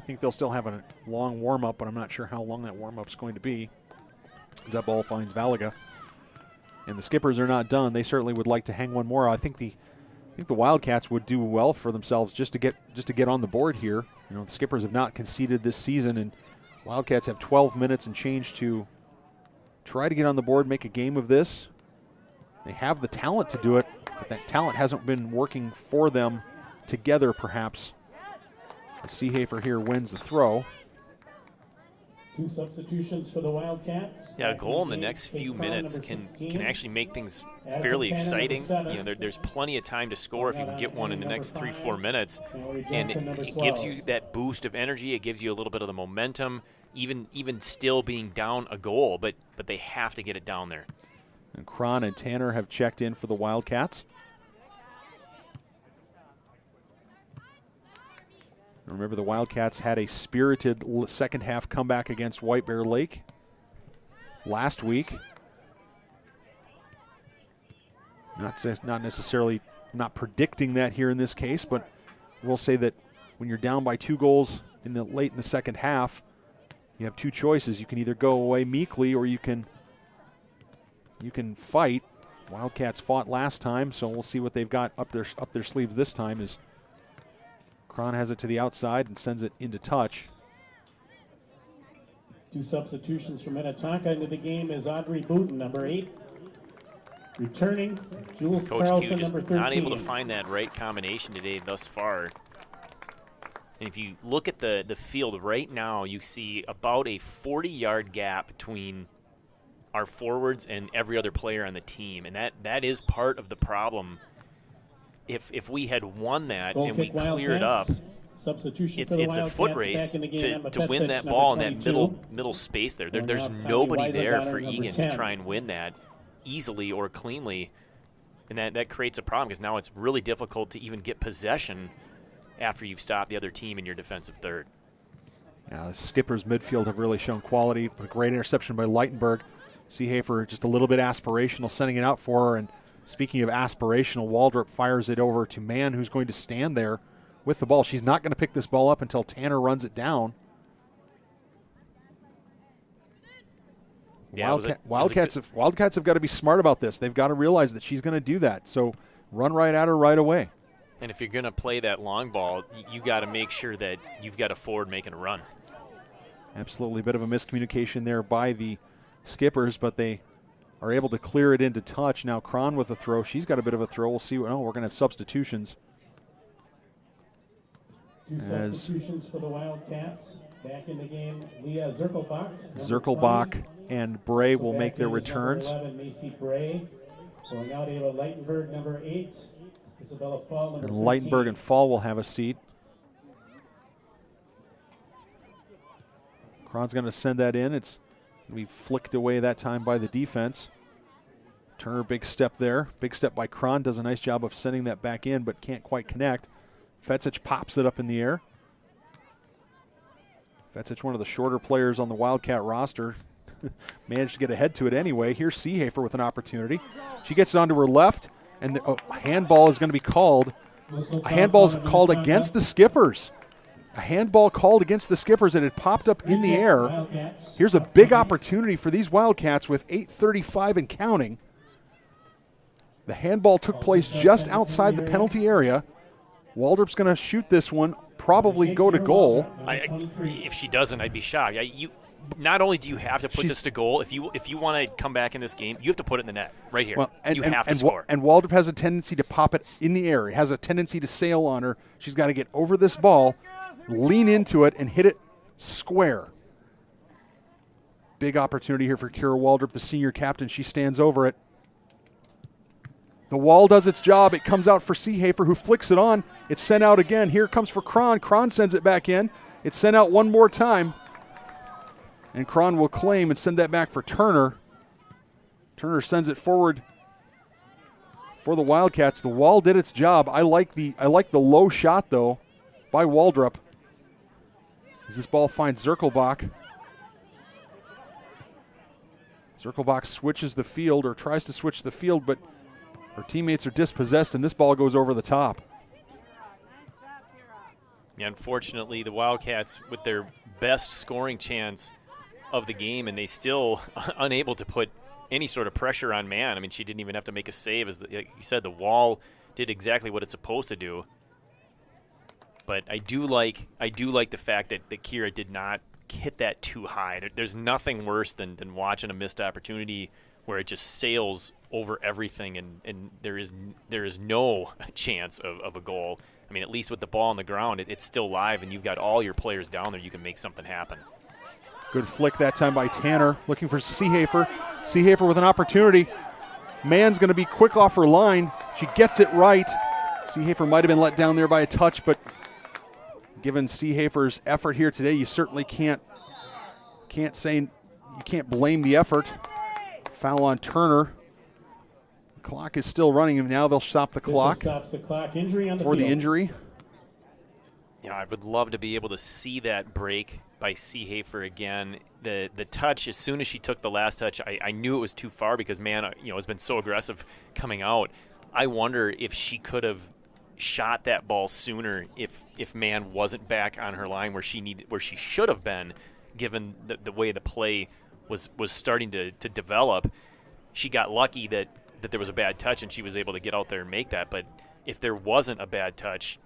I think they'll still have a long warm-up, but I'm not sure how long that warm-up's going to be. As that ball finds Valaga. And the Skippers are not done. They certainly would like to hang one more. I think the Wildcats would do well for themselves just to get on the board here. You know, the Skippers have not conceded this season, and Wildcats have 12 minutes and change to try to get on the board, make a game of this. They have the talent to do it, but that talent hasn't been working for them together, perhaps. Seehafer here wins the throw. 2 substitutions for the Wildcats. Yeah, a goal in the next few minutes can actually make things fairly exciting. You know, there's plenty of time to score if you can get one in the next 3-4 minutes, and it gives you that boost of energy. It gives you a little bit of the momentum, even still being down a goal, but they have to get it down there. And Cron and Tanner have checked in for the Wildcats. Remember, the Wildcats had a spirited second half comeback against White Bear Lake last week. Not necessarily not predicting that here in this case, but we'll say that when you're down by 2 goals late in the second half, you have 2 choices. You can either go away meekly or you can fight. Wildcats fought last time, so we'll see what they've got up their sleeves this time. As Cron has it to the outside and sends it into touch. 2 substitutions for Minnetonka into the game is Audrey Booten, number 8. Returning, Jules Coach Carlson, Q just number 13. not able to find that right combination today thus far. And if you look at the field right now, you see about a 40-yard gap between our forwards and every other player on the team, and that is part of the problem. If we had won that and we cleared up, it's a foot race to win that ball in that middle space there. There's nobody there for Eagan to try and win that easily or cleanly, and that creates a problem because now it's really difficult to even get possession after you've stopped the other team in your defensive third. Yeah, the Skippers midfield have really shown quality. A great interception by Leitenberg. Seehafer just a little bit aspirational, sending it out for her. And speaking of aspirational, Waldrop fires it over to Mann, who's going to stand there with the ball. She's not going to pick this ball up until Tanner runs it down. Yeah, Wildcats have got to be smart about this. They've got to realize that she's going to do that. So run right at her right away. And if you're going to play that long ball, you got to make sure that you've got a forward making a run. Absolutely a bit of a miscommunication there by the Skippers, but they are able to clear it into touch. Now Cron with a throw. She's got a bit of a throw. We'll see. Oh, we're going to have substitutions. 2 substitutions for the Wildcats. Back in the game, Leah Zirkelbach. Zirkelbach and Bray will make their returns. Number 11, Macy Bray. Going out, Ava Leitenberg, number 8. Isabella Fall, number 13. Leitenberg and Fall will have a seat. Cron's going to send that in. It's going to be flicked away that time by the defense. Turner, big step there. Big step by Cron. Does a nice job of sending that back in, but can't quite connect. Fetsich pops it up in the air. Fetsich, one of the shorter players on the Wildcat roster, managed to get ahead to it anyway. Here's Seehafer with an opportunity. She gets it onto her left, and the handball is going to be called. A handball is called against the Skippers. A handball called against the Skippers that had popped up in the air. Here's a big opportunity for these Wildcats with 8:35 and counting. The handball took place just outside the penalty area. Waldrop's going to shoot this one, probably go to goal. If she doesn't, I'd be shocked. Not only do you have to put this to goal, if you want to come back in this game, you have to put it in the net right here. You have to score. And Waldrop has a tendency to pop it in the air. It has a tendency to sail on her. She's got to get over this ball, lean into it, and hit it square. Big opportunity here for Kira Waldrop, the senior captain. She stands over it. The wall does its job. It comes out for Seehafer, who flicks it on. It's sent out again. Here it comes for Cron. Cron sends it back in. It's sent out one more time. And Cron will claim and send that back for Turner. Turner sends it forward for the Wildcats. The wall did its job. I like the low shot, though, by Waldrop. As this ball finds Zirkelbach. Zirkelbach switches the field, or tries to switch the field, but her teammates are dispossessed, and this ball goes over the top. Yeah, unfortunately, the Wildcats with their best scoring chance of the game, and they still unable to put any sort of pressure on man. I mean, she didn't even have to make a save. As like you said, the wall did exactly what it's supposed to do. But I do like the fact that Kira did not hit that too high. There's nothing worse than watching a missed opportunity where it just sails over everything, and there is no chance of a goal. I mean, at least with the ball on the ground, it's still live, and you've got all your players down there. You can make something happen. Good flick that time by Tanner, looking for Seehafer. Seehafer with an opportunity. Mann's going to be quick off her line. She gets it right. Seehafer might have been let down there by a touch, but given Seehafer's effort here today, you certainly can't blame the effort. Foul on Turner. The clock is still running, and now they'll stop the clock. Stops the clock. Injury on the for field. the injury. Yeah, I would love to be able to see that break by Seehafer again. The touch, as soon as she took the last touch, I knew it was too far because Mann, has been so aggressive coming out. I wonder if she could have shot that ball sooner if Mann wasn't back on her line where she should have been, given the way the play was starting to develop. She got lucky that there was a bad touch and she was able to get out there and make that. But if there wasn't a bad touch,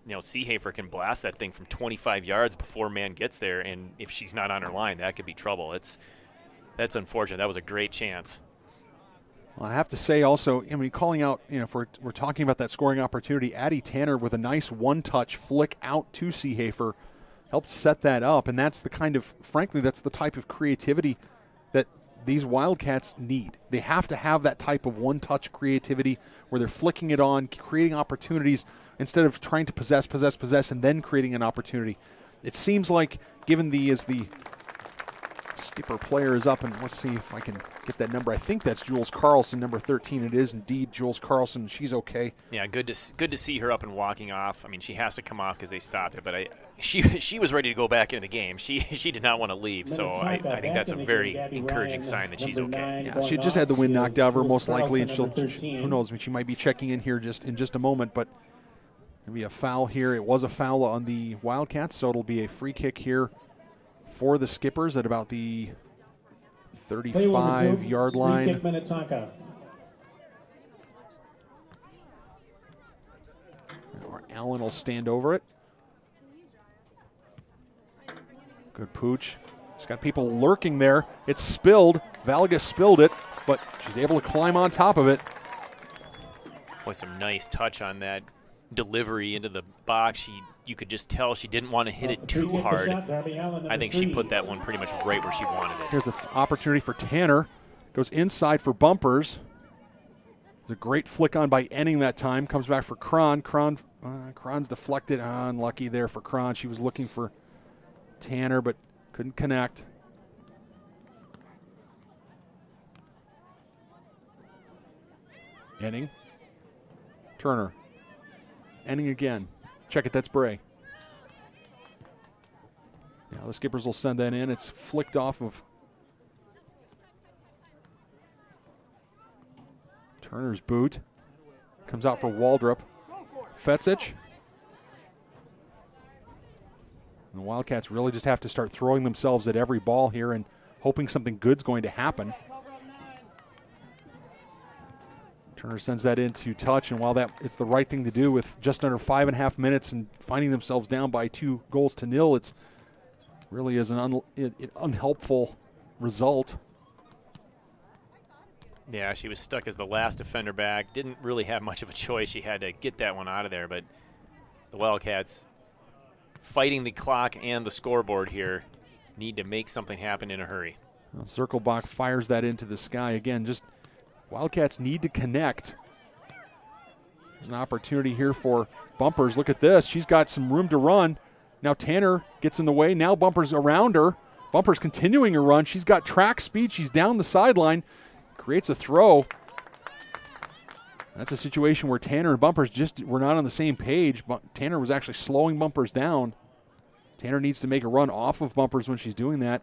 Seehafer can blast that thing from 25 yards before Mann gets there, and if she's not on her line, that could be trouble. That's unfortunate. That was a great chance. Well, I have to say also, calling out, if we're talking about that scoring opportunity, Addie Tanner with a nice one-touch flick out to Seehafer helped set that up, and that's the type of creativity that these Wildcats need. They have to have that type of one-touch creativity where they're flicking it on, creating opportunities instead of trying to possess, and then creating an opportunity. It seems like, given as the Skipper player is up, and let's see if I can get that number. I think that's Jules Carlson, number 13. It is indeed Jules Carlson. She's okay. Yeah, good to see her up and walking off. I mean, she has to come off because they stopped it, but she was ready to go back into the game. She did not want to leave, so I think that's a very encouraging sign that she's okay. Yeah, she just had the wind knocked out of her most likely, and who knows, she might be checking in here in just a moment, but maybe a foul here. It was a foul on the Wildcats, so it'll be a free kick here for the Skippers at about the 35-yard line. Free kick, Minnetonka. Allen will stand over it. Good pooch. She's got people lurking there. It's spilled. Valga spilled it, but she's able to climb on top of it. Boy, some nice touch on that delivery into the box. You could just tell she didn't want to hit it too hard. I think she put that one pretty much right where she wanted it. Here's an opportunity for Tanner. Goes inside for Bumpers. It's a great flick on by Enning that time. Comes back for Cron. Cron's deflected. Unlucky there for Cron. She was looking for Tanner, but couldn't connect. Enning. Turner. Enning again. Check it, that's Bray. Now the Skippers will send that in. It's flicked off of Turner's boot. Comes out for Waldrop. Fetzich. And the Wildcats really just have to start throwing themselves at every ball here and hoping something good's going to happen. Turner sends that into touch, and while it's the right thing to do with just under 5.5 minutes and finding themselves down by 2-0, it's really is an unhelpful result. Yeah, she was stuck as the last defender back. Didn't really have much of a choice. She had to get that one out of there, but the Wildcats, fighting the clock and the scoreboard here, need to make something happen in a hurry. Well, Zirkelbach fires that into the sky. Again, just Wildcats need to connect. There's an opportunity here for Bumpers. Look at this. She's got some room to run. Now Tanner gets in the way. Now Bumpers around her. Bumpers continuing her run. She's got track speed. She's down the sideline. Creates a throw. That's a situation where Tanner and Bumpers just were not on the same page. Tanner was actually slowing Bumpers down. Tanner needs to make a run off of Bumpers when she's doing that.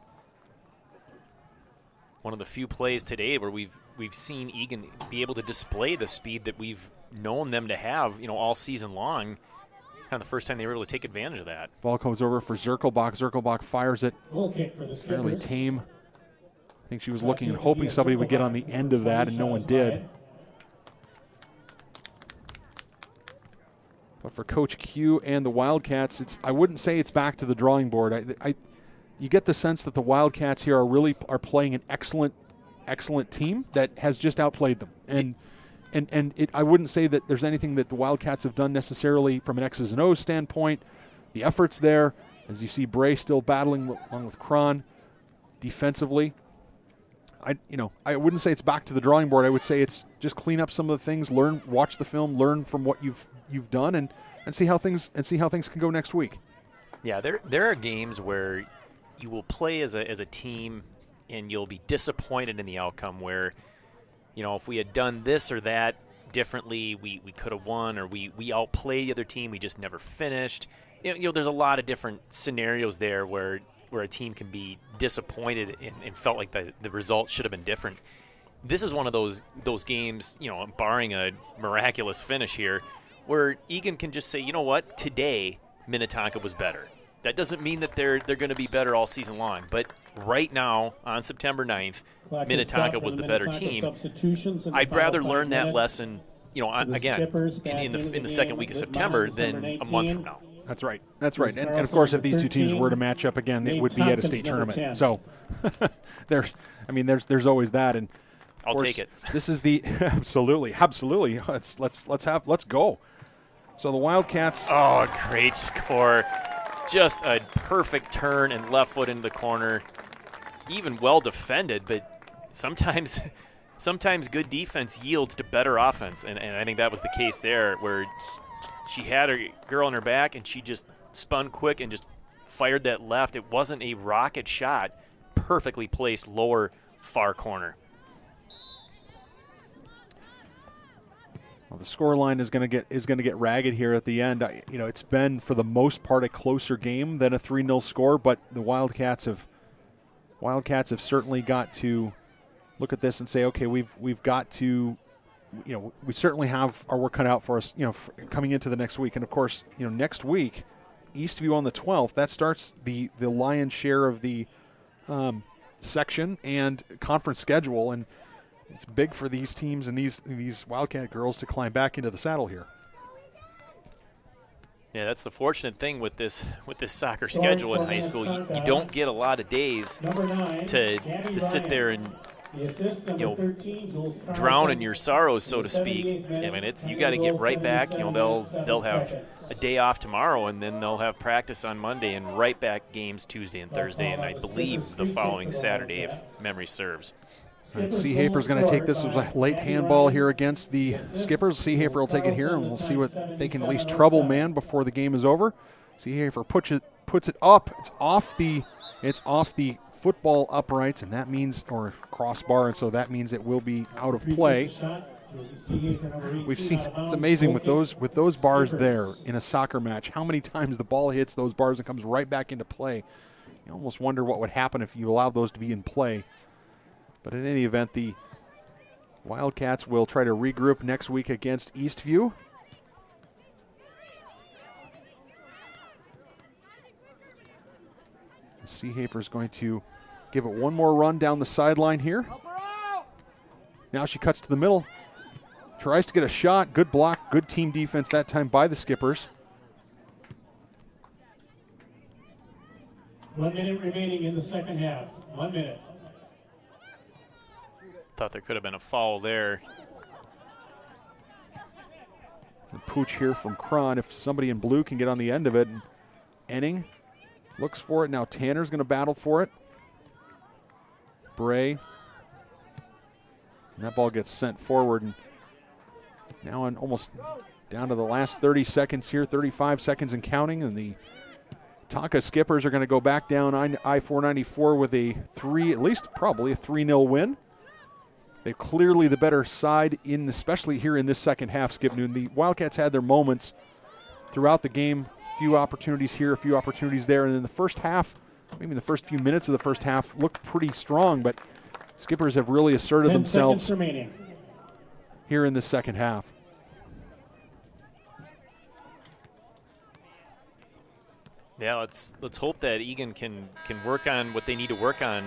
One of the few plays today where we've seen Eagan be able to display the speed that we've known them to have, all season long. kind of the first time they were able to take advantage of that. Ball comes over for Zirkelbach. Zirkelbach fires it. Goal kick for the Fairly Skippers. tame. I think she was looking and hoping somebody would get on the end of that, and no one did. But for Coach Q and the Wildcats, I wouldn't say it's back to the drawing board. You get the sense that the Wildcats here are playing an excellent team that has just outplayed them. And I wouldn't say that there's anything that the Wildcats have done necessarily from an X's and O's standpoint. The effort's there, as you see Bray still battling along with Cron defensively. I wouldn't say it's back to the drawing board. I would say it's just clean up some of the things, watch the film, learn from what you've done, and see how things can go next week. Yeah, there are games where you will play as a team and you'll be disappointed in the outcome where, if we had done this or that differently, we could have won, or we outplayed the other team, we just never finished. There's a lot of different scenarios there where a team can be disappointed and felt like the result should have been different. This is one of those games, barring a miraculous finish here, where Eagan can just say, you know what, today Minnetonka was better. That doesn't mean that they're going to be better all season long, but right now on September 9th, Minnetonka was the better team. I'd rather learn that lesson, again, in the second week of September than a month from now. That's right. And of course, if these two teams were to match up again, it would be at a state tournament. So there's always that. And I'll take it. This is the absolutely. Let's go. So the Wildcats. Oh, great score. Just a perfect turn and left foot into the corner. Even well defended, but sometimes good defense yields to better offense. And I think that was the case there, where she had her girl on her back and she just spun quick and just fired that left. It wasn't a rocket shot. Perfectly placed lower far corner. Well, the scoreline is going to get ragged here at the end. It's been for the most part a closer game than a 3-0 score, but the Wildcats have certainly got to look at this and say, okay, we've got to, we certainly have our work cut out for us, coming into the next week. And of course, next week, Eastview on the 12th. That starts the lion's share of the section and conference schedule, and it's big for these teams and these Wildcat girls to climb back into the saddle here. Yeah, that's the fortunate thing with this soccer schedule in high school. You don't get a lot of days to sit there and drown in your sorrows, so to speak. I mean, you got to get right back. They'll have a day off tomorrow, and then they'll have practice on Monday, and right back games Tuesday and Thursday, and I believe the following Saturday, if memory serves. Right, Seehafer's going to take this. It was a late handball here against the Skippers. Seehafer will take it here, and we'll see what they can at least trouble man before the game is over. Seehafer puts it up. It's off the football uprights, and that means, or crossbar, and so that means it will be out of play. We've seen, it's amazing with those bars there in a soccer match, how many times the ball hits those bars and comes right back into play. You almost wonder what would happen if you allowed those to be in play. But in any event, the Wildcats will try to regroup next week against Eastview. Seehafer's going to give it one more run down the sideline here. Now she cuts to the middle. Tries to get a shot. Good block, good team defense that time by the Skippers. 1 minute remaining in the second half. 1 minute. Thought there could have been a foul there. The pooch here from Cron. If somebody in blue can get on the end of it. And Enning looks for it. Now Tanner's going to battle for it. Bray. And that ball gets sent forward. And now almost down to the last 30 seconds here, 35 seconds and counting. And the Tonka Skippers are going to go back down I-494 with at least probably a 3-0 win. They're clearly the better side, especially here in this second half, Skip Newton. The Wildcats had their moments throughout the game. A few opportunities here, a few opportunities there. And in the first half, maybe the first few minutes of the first half, looked pretty strong. But Skippers have really asserted themselves here in the second half. Yeah, let's hope that Eagan can work on what they need to work on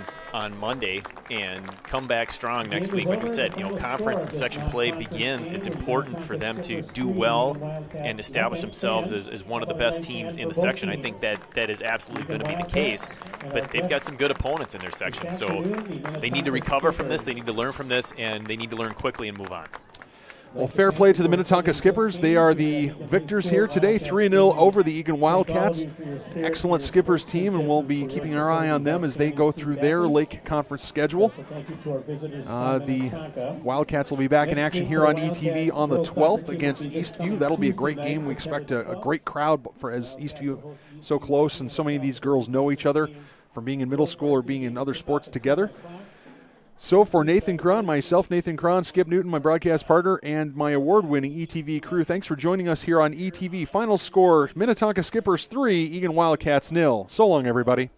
Monday and come back strong next week. Like we said, conference and section play begins. It's important for them to do well and establish themselves as one of the best teams in the section. I think that is absolutely going to be the case. But they've got some good opponents in their section, so they need to recover from this. They need to learn from this, and they need to learn quickly and move on. Well, fair play to the Minnetonka Skippers. They are the victors here today, 3-0 over the Eagan Wildcats. Excellent Skippers team, and we'll be keeping our eye on them as they go through their Lake Conference schedule. The Wildcats will be back in action here on ETV on the 12th against Eastview. That'll be a great game. We expect a great crowd as Eastview so close, and so many of these girls know each other from being in middle school or being in other sports together. So for Nathan Cron, myself, Nathan Cron, Skip Newton, my broadcast partner, and my award-winning ETV crew, thanks for joining us here on ETV. Final score, Minnetonka Skippers 3, Eagan Wildcats 0. So long, everybody.